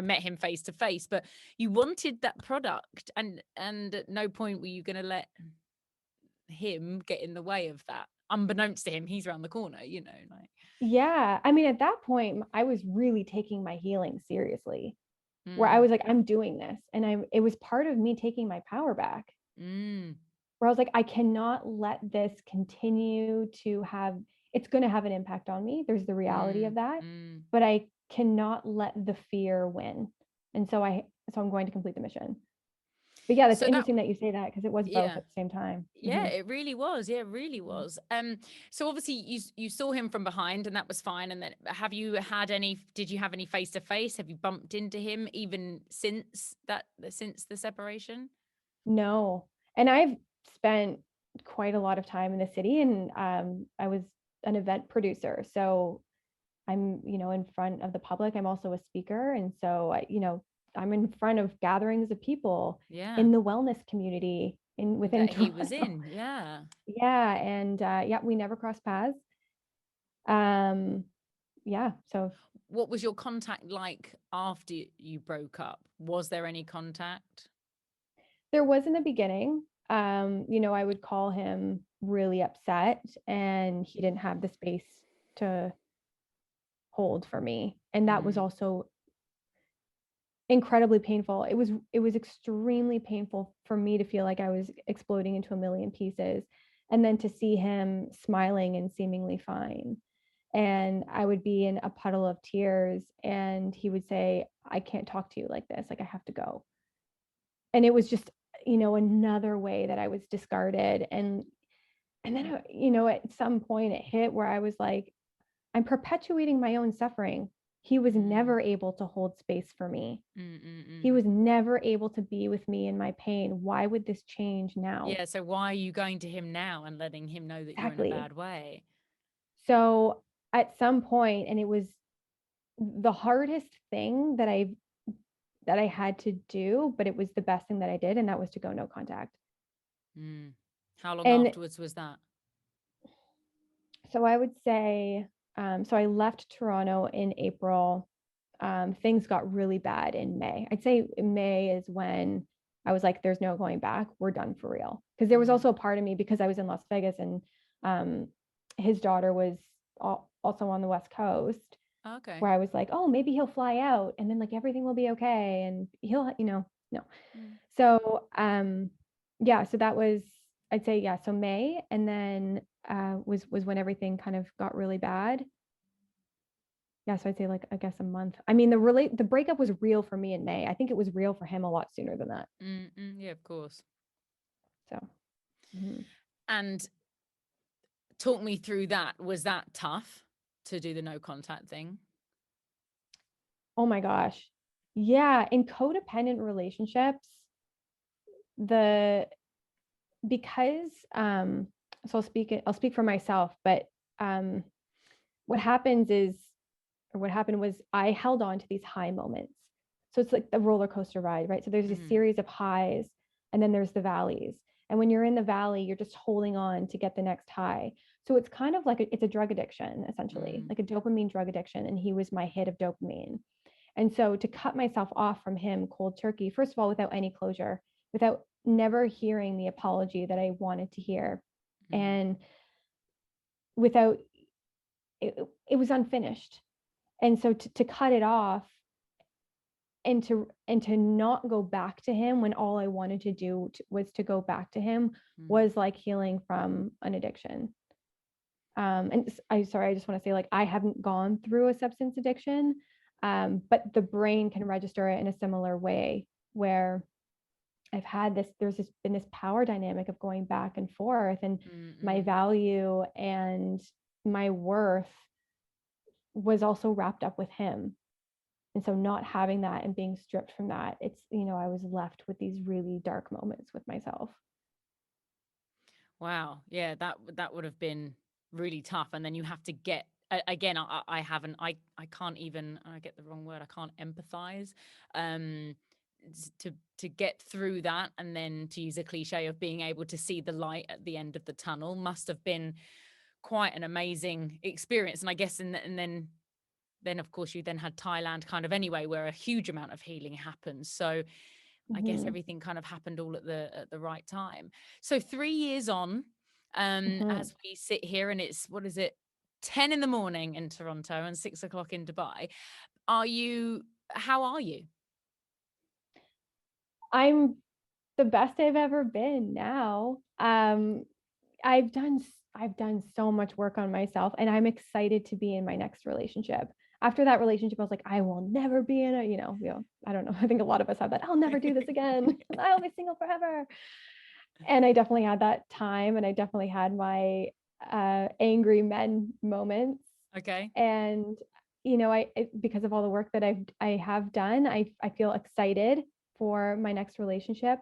met him face to face, but you wanted that product and at no point were you going to let him get in the way of that? Unbeknownst to him, he's around the corner, like. Yeah. I mean, at that point, I was really taking my healing seriously, where I Mm, was like, I'm doing this. And it was part of me taking my power back, mm, where I was like, I cannot let this continue to have, it's going to have an impact on me. There's the reality of mm, that, mm. but I cannot let the fear win. And so I'm going to complete the mission. But yeah, that's So that, interesting that you say that, because it was both yeah. at the same time. Yeah, it really was. Yeah, it really Mhm. was. So obviously you saw him from behind and that was fine. And then did you have any face to face? Have you bumped into him even since the separation? No. And I've spent quite a lot of time in the city, and I was an event producer. So I'm, in front of the public. I'm also a speaker. And so, I'm in front of gatherings of people Yeah. in the wellness community within That he was Toronto. in. Yeah. Yeah. And yeah, we never crossed paths. Um, yeah. So What was your contact like after you broke up? Was there any contact? there was in the beginning, I would call him really upset, and he didn't have the space to hold for me. And that was Mm, also incredibly painful. It was extremely painful for me to feel like I was exploding into a million pieces, and then to see him smiling and seemingly fine. And I would be in a puddle of tears, and he would say, I can't talk to you like this, like I have to go. And it was just, another way that I was discarded. And then, at some point it hit where I was like, I'm perpetuating my own suffering. He was mm, never able to hold space for me. mm, mm, He mm. was never able to be with me in my pain. Why would this change now? Yeah. So why are you going to him now and letting him know that you're in a Exactly. bad way? So at some point, and it was the hardest thing that I had to do, but it was the best thing that I did, and that was to go no contact. Mm. How long And afterwards was that? so I would say, so I left Toronto in April. Things got really bad in May. I'd say May is when I was like, there's no going back. We're done for real. Because there was Mm. also a part of me, because I was in Las Vegas, and um, his daughter was also on the West Coast, Okay. where I was like, oh, maybe he'll fly out, and then like everything will be okay. And he'll, no. Mm. So, yeah, so that was, I'd say, yeah, so May. And then was when everything kind of got really bad. Yeah, so I'd say, like, I guess a month. I mean, the breakup was real for me in May. I think it was real for him a lot sooner than that. Mm, mm, yeah, of course. So, mhm. And talk me through that. Was that tough to do the no contact thing? Oh my gosh. Yeah, in codependent relationships, the because so I'll speak for myself, but um what happens is, or what happened was, I held on to these high moments. So it's like the roller coaster ride, right? So there's a Mm, series of highs, and then there's the valleys. And when you're in the valley, you're just holding on to get the next high. So it's kind of like it's a drug addiction, essentially, mm, like a dopamine drug addiction. And he was my hit of dopamine. And so to cut myself off from him cold turkey, first of all, without any closure, without never hearing the apology that I wanted to hear, mm, and without it was unfinished. And so to cut it off, and to not go back to him when all I wanted to do was to go back to him, mm, was like healing from an addiction. And I just want to say, like, I haven't gone through a substance addiction, but the brain can register it in a similar way, where there's been this power dynamic of going back and forth, and mm, my mm. value and my worth was also wrapped up with him. And so not having that and being stripped from that, I was left with these really dark moments with myself. Wow. Yeah, that would have been really tough. And then you have to get again. I haven't. I can't even. I get the wrong word. I can't empathize. Um, to get through that, and then to use a cliche of being able to see the light at the end of the tunnel must have been quite an amazing experience. And I guess, and then of course you then had Thailand kind of anyway, where a huge amount of healing happens. So I guess Mm-hmm. everything kind of happened all at the right time. So 3 years on, as we sit here, and it's, what is it, 10 in the morning in Toronto and 6 o'clock in Dubai. How are you? I'm the best I've ever been now. I've done so much work on myself, and I'm excited to be in my next relationship. After that relationship, I was like, I will never be in a, I don't know. I think a lot of us have that. I'll never do this again. I'll be single forever. And I definitely had that time, and I definitely had my angry men moments. Okay. And because of all the work that I have done, I feel excited for my next relationship.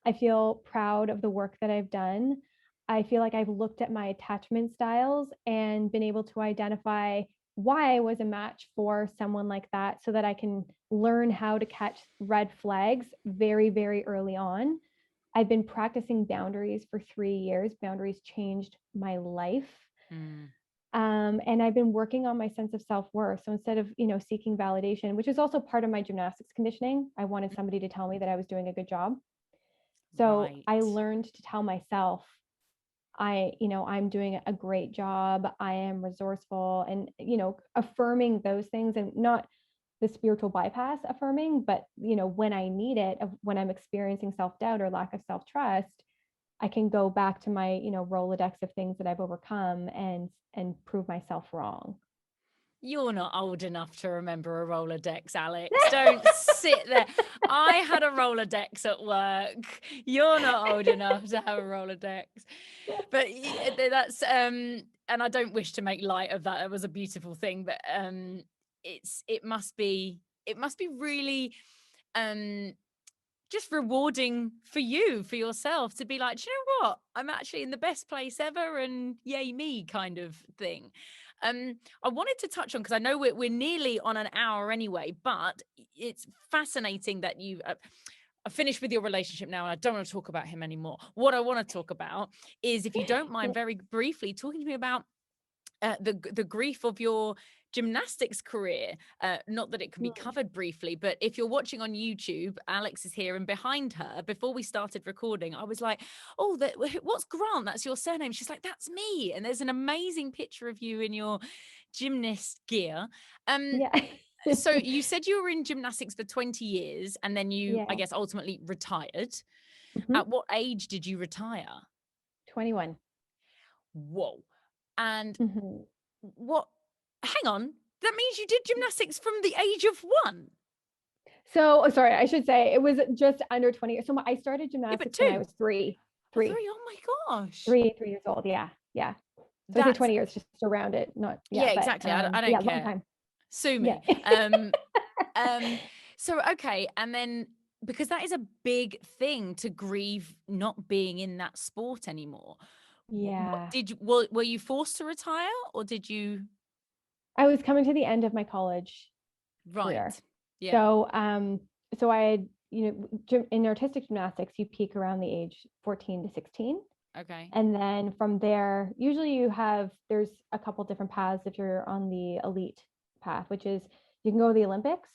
I feel proud of the work that I've done. I feel like I've looked at my attachment styles and been able to identify why I was a match for someone like that, so that I can learn how to catch red flags very, very early on. I've been practicing boundaries for 3 years. Boundaries changed my life. And I've been working on my sense of self-worth. So instead of, seeking validation, which is also part of my gymnastics conditioning, I wanted somebody to tell me that I was doing a good job. So I learned to tell myself, I'm doing a great job. I am resourceful, and, affirming those things, and not the spiritual bypass affirming, but, when I need it, when I'm experiencing self-doubt or lack of self-trust, I can go back to my, Rolodex of things that I've overcome and prove myself wrong. You're not old enough to remember a Rolodex, Alex. Don't sit there. I had a Rolodex at work. You're not old enough to have a Rolodex. But that's and I don't wish to make light of that. It was a beautiful thing, but it must be really just rewarding for you, for yourself, to be like, do you know what? I'm actually in the best place ever, and yay me, kind of thing. I wanted to touch on, because I know we're nearly on an hour anyway, but it's fascinating that you I've finished with your relationship now, and I don't want to talk about him anymore. What I want to talk about is, if you don't mind, very briefly talking to me about the grief of your gymnastics career. Not that it can be covered briefly, but if you're watching on YouTube, Alex is here, and behind her, before we started recording, I was like, oh, what's Grant? That's your surname. She's like, that's me. And there's an amazing picture of you in your gymnast gear. So you said you were in gymnastics for 20 years, and then you, I guess, ultimately retired. At what age did you retire? 21. Whoa. And hang on, that means you did gymnastics from the age of 1. So, sorry, I should say it was just under 20 years. So I started gymnastics when I was 3. Oh my gosh. 3 years old. Yeah. So I say 20 years just around it. Not exactly. I don't care. Long time. Sue me. So okay, and then, because that is a big thing, to grieve not being in that sport anymore. Yeah. Were you forced to retire, or did you? I was coming to the end of my college career. Yeah. So I had, in artistic gymnastics, you peak around the age 14 to 16. Okay. And then from there, usually there's a couple different paths if you're on the elite path, which is you can go to the Olympics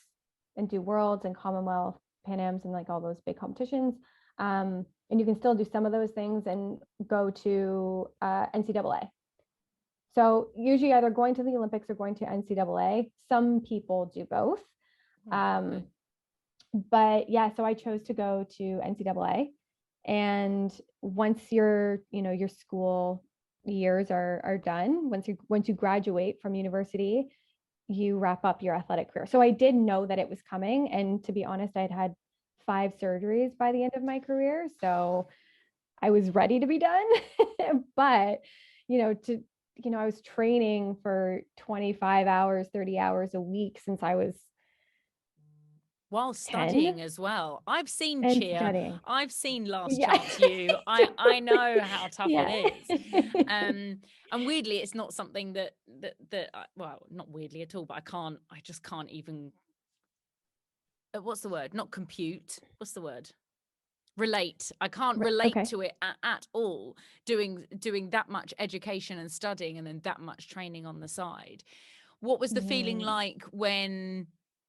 and do worlds and Commonwealth, Pan Ams, and like all those big competitions. And you can still do some of those things and go to NCAA. So usually either going to the Olympics or going to NCAA. Some people do both. But yeah, so I chose to go to NCAA. And once your school years are done, once you graduate from university, you wrap up your athletic career. So I did know that it was coming. And to be honest, I'd had 5 surgeries by the end of my career. So I was ready to be done. But, I was training for 25 hours, 30 hours a week since I was while studying as well. I've seen and Cheer. Studying. I've seen Last Chance U. I know how tough it is. And weirdly, it's not something that well, not weirdly at all, but I just can't even, what's the word? Not compute. What's the word? Relate. I can't relate to it at all, doing that much education and studying, and then that much training on the side. What was the feeling like when,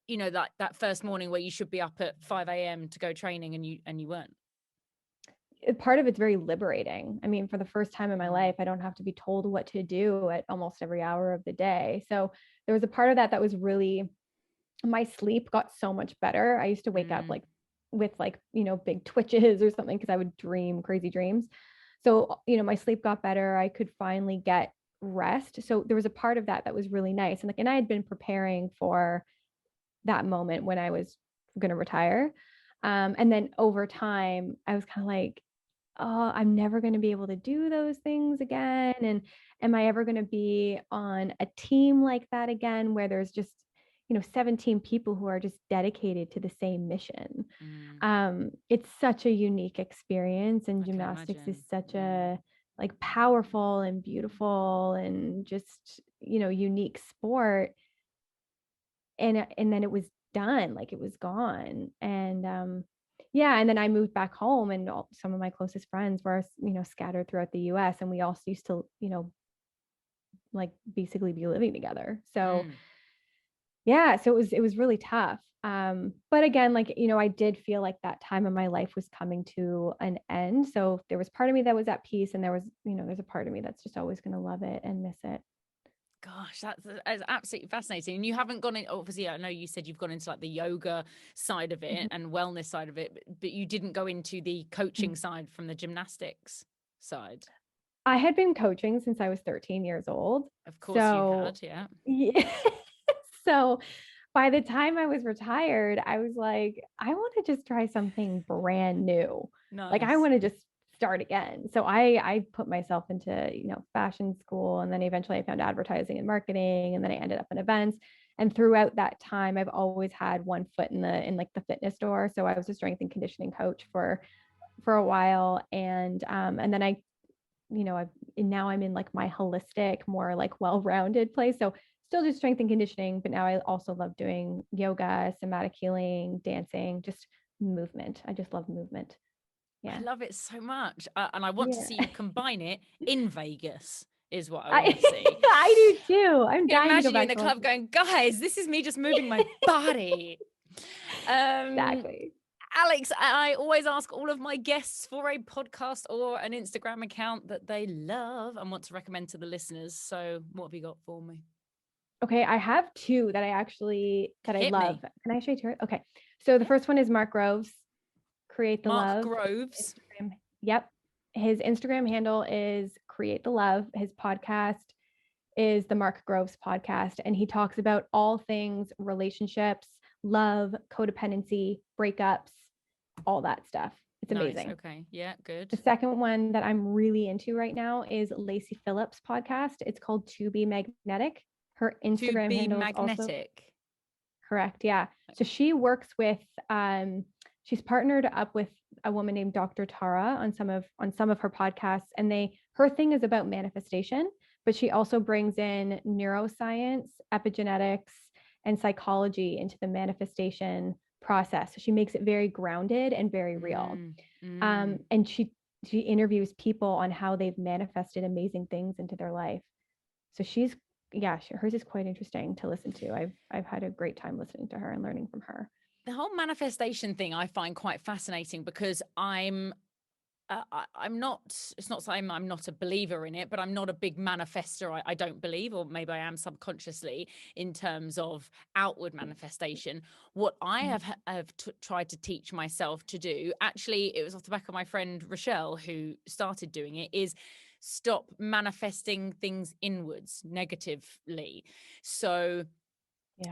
that first morning where you should be up at 5 a.m. to go training, and you weren't? part of it's very liberating. I mean, for the first time in my life, I don't have to be told what to do at almost every hour of the day. So there was a part of that that was really, my sleep got so much better. I used to wake up like with like, you know, big twitches or something because I would dream crazy dreams. So, you know, my sleep got better. I could finally get rest. So there was a part of that that was really nice. And like, and I had been preparing for that moment when I was going to retire. And then over time, I was kind of like, oh, I'm never going to be able to do those things again. And am I ever going to be on a team like that again, where there's just, you know, 17 people who are just dedicated to the same mission? It's such a unique experience, and gymnastics is such a like powerful and beautiful and just, you know, unique sport. And then it was done, like it was gone. And yeah, and then I moved back home, and some of my closest friends were, you know, scattered throughout the US, and we all used to, you know, like basically be living together. So yeah, so it was really tough. But again, like, you know, I did feel like that time of my life was coming to an end. So there was part of me that was at peace, and there was, you know, there's a part of me that's just always going to love it and miss it. Gosh, that's absolutely fascinating. And you haven't gone in, obviously, I know you said you've gone into like the yoga side of it and wellness side of it, but you didn't go into the coaching side from the gymnastics side. I had been coaching since I was 13 years old. Of course you had, yeah. Yeah. So by the time I was retired, I was like, I want to just try something brand new. Like I Nice. want to just start again. So I put myself into, you know, fashion school, and then eventually I found advertising and marketing, and then I ended up in events. And throughout that time, I've always had one foot in like the fitness door. So I was a strength and conditioning coach for a while, and then I, you know, now I'm in like my holistic, more like well-rounded place. So still do strength and conditioning, but now I also love doing yoga, somatic healing, dancing, just movement. I just love movement. Yeah. I love it so much. And I want to see Yeah. you combine it in Vegas is what I want to see. I do too. I'm You know, dying to go imagine you in back the to club going, guys, this is me just moving my body. Exactly. Alex, I always ask all of my guests for a podcast or an Instagram account that they love and want to recommend to the listeners. So what have you got for me? Okay, I have two that I Hit love. me. Can I show you two? Okay. So the first one is Mark Groves, Create the Mark Love. Groves. Instagram. Yep. His Instagram handle is Create the Love. His podcast is the Mark Groves podcast, and he talks about all things relationships, love, codependency, breakups, all that stuff. It's amazing. Nice. Okay. Yeah, good. The second one that I'm really into right now is Lacey Phillips' podcast. It's called To Be Magnetic. Her Instagram handle is also correct. Yeah. So she works with she's partnered up with a woman named Dr. Tara on some of her podcasts, and her thing is about manifestation, but she also brings in neuroscience, epigenetics, and psychology into the manifestation process. So she makes it very grounded and very real. And she interviews people on how they've manifested amazing things into their life. So hers is quite interesting to listen to. I've had a great time listening to her and learning from her. The whole manifestation thing I find quite fascinating because I'm not, it's not saying I'm not a believer in it, but I'm not a big manifester. I don't believe, or maybe I am subconsciously in terms of outward manifestation. What I have tried to teach myself to do, actually, it was off the back of my friend Rochelle who started doing it, is stop manifesting things inwards negatively. So,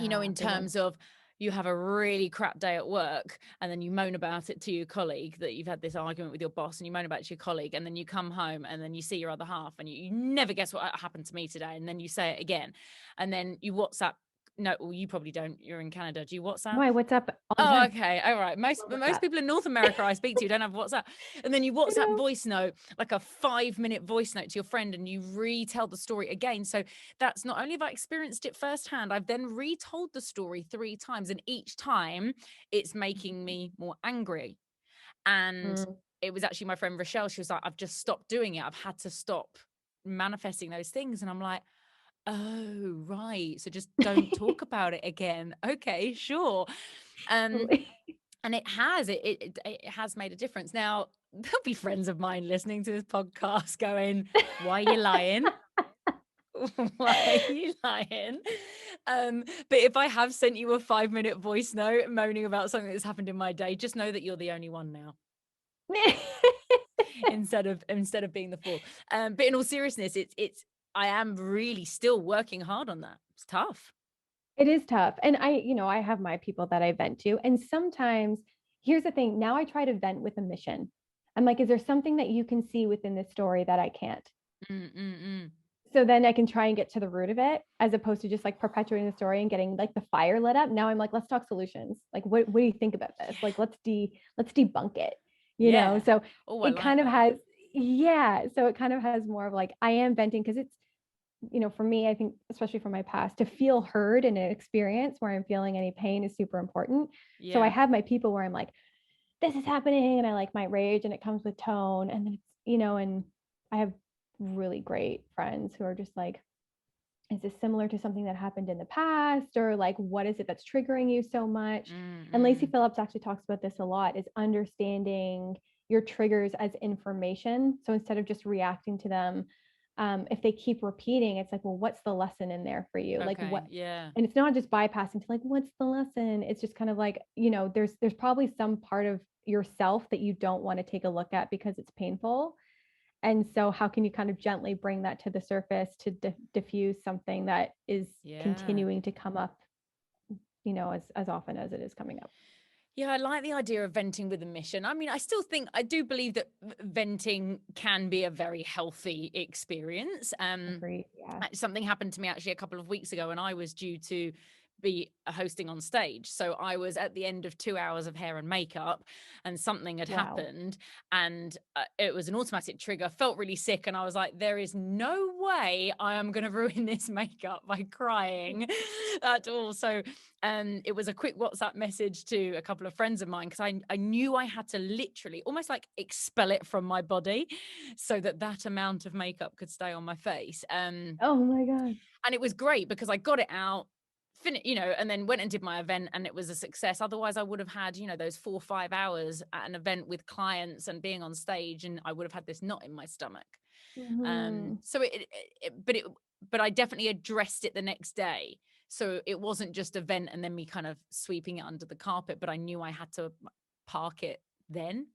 you know, in terms of, you have a really crap day at work and then you moan about it to your colleague, that you've had this argument with your boss and you moan about it to your colleague, and then you come home and then you see your other half and you never guess what happened to me today, and then you say it again, and then you WhatsApp. No, well, you probably don't. You're in Canada. Do you WhatsApp? Why? What's up? Oh, okay. All right. Most people in North America I speak to don't have WhatsApp. And then you WhatsApp voice note, like a 5-minute voice note to your friend, and you retell the story again. So that's, not only have I experienced it firsthand, I've then retold the story 3 times. And each time it's making me more angry. And it was actually my friend Rochelle. She was like, I've just stopped doing it. I've had to stop manifesting those things. And I'm like, oh, right. So just don't talk about it again. Okay, sure. And it has made a difference. Now, there'll be friends of mine listening to this podcast going, why are you lying? Why are you lying? But if I have sent you a 5-minute voice note moaning about something that's happened in my day, just know that you're the only one now. instead of being the fool. But in all seriousness, I am really still working hard on that. It's tough. It is tough. And I have my people that I vent to. And sometimes, here's the thing, now I try to vent with a mission. I'm like, is there something that you can see within this story that I can't? So then I can try and get to the root of it, as opposed to just like perpetuating the story and getting like the fire lit up. Now I'm like, let's talk solutions. Like, what do you think about this? Like, let's debunk it, you know? So it kind of has, so it kind of has more of like, I am venting because it's, for me, I think, especially from my past, to feel heard in an experience where I'm feeling any pain is super important. Yeah. So I have my people where I'm like, this is happening, and I like might rage, and it comes with tone. And then it's, and I have really great friends who are just like, is this similar to something that happened in the past? Or like, what is it that's triggering you so much? And Lacey Phillips actually talks about this a lot, is understanding your triggers as information. So instead of just reacting to them, if they keep repeating, it's like, well, what's the lesson in there for you? Okay, like what? Yeah. And it's not just bypassing to like, what's the lesson? It's just kind of like, there's probably some part of yourself that you don't want to take a look at because it's painful. And so how can you kind of gently bring that to the surface to diffuse something that is continuing to come up, as often as it is coming up? Yeah, I like the idea of venting with a mission. I mean, I do believe that venting can be a very healthy experience. Agreed, yeah. Something happened to me actually a couple of weeks ago, and I was due to be hosting on stage. So I was at the end of 2 hours of hair and makeup, and something had happened, and it was an automatic trigger. Felt really sick, and I was like, there is no way I am going to ruin this makeup by crying at all. So it was a quick WhatsApp message to a couple of friends of mine, because I knew I had to literally almost like expel it from my body so that amount of makeup could stay on my face. Oh my God. And it was great because I got it out, and then went and did my event, and it was a success. Otherwise I would have had, those 4 or 5 hours at an event with clients and being on stage, and I would have had this knot in my stomach. So but I definitely addressed it the next day. So it wasn't just a vent and then me kind of sweeping it under the carpet, but I knew I had to park it then.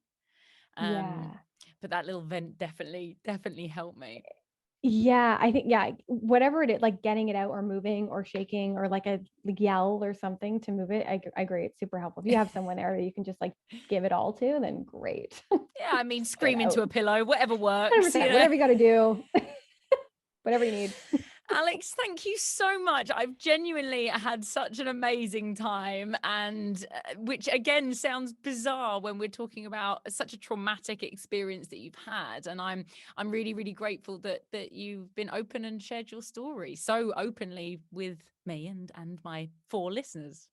But that little vent definitely helped me. Yeah, I think, whatever it is, like getting it out or moving or shaking or like a yell or something to move it. I agree. It's super helpful. If you have someone there that you can just like give it all to, then great. Yeah, I mean, scream into a pillow, whatever works. Whatever you got to do, whatever you need. Alex, thank you so much. I've genuinely had such an amazing time, and which again sounds bizarre when we're talking about such a traumatic experience that you've had. And I'm really, really grateful that you've been open and shared your story so openly with me and my 4 listeners.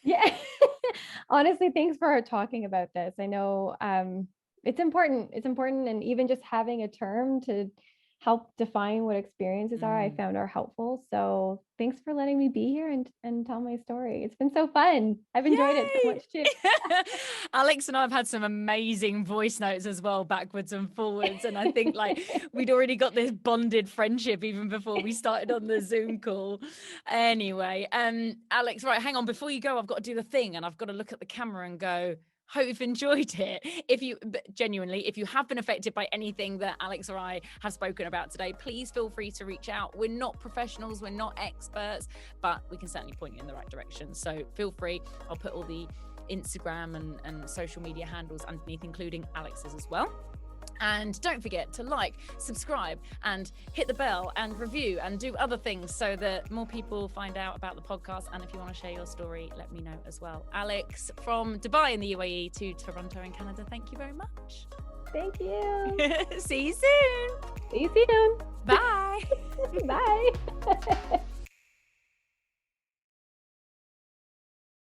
Yeah. Honestly, thanks for talking about this. I know it's important. It's important. And even just having a term to help define what experiences are, I found are helpful. So thanks for letting me be here and tell my story. It's been so fun. I've enjoyed it so much too. Alex and I have had some amazing voice notes as well, backwards and forwards. And I think like we'd already got this bonded friendship even before we started on the Zoom call. Anyway, Alex, right, hang on. Before you go, I've got to do the thing, and I've got to look at the camera and go, hope you've enjoyed it. If you have been affected by anything that Alex or I have spoken about today, please feel free to reach out. We're not professionals, we're not experts, but we can certainly point you in the right direction. So feel free. I'll put all the Instagram and social media handles underneath, including Alex's as well. And don't forget to like, subscribe, and hit the bell and review and do other things so that more people find out about the podcast. And if you want to share your story, let me know as well. Alex, from Dubai in the UAE to Toronto in Canada, thank you very much. Thank you. See you soon. See you soon. Bye. Bye.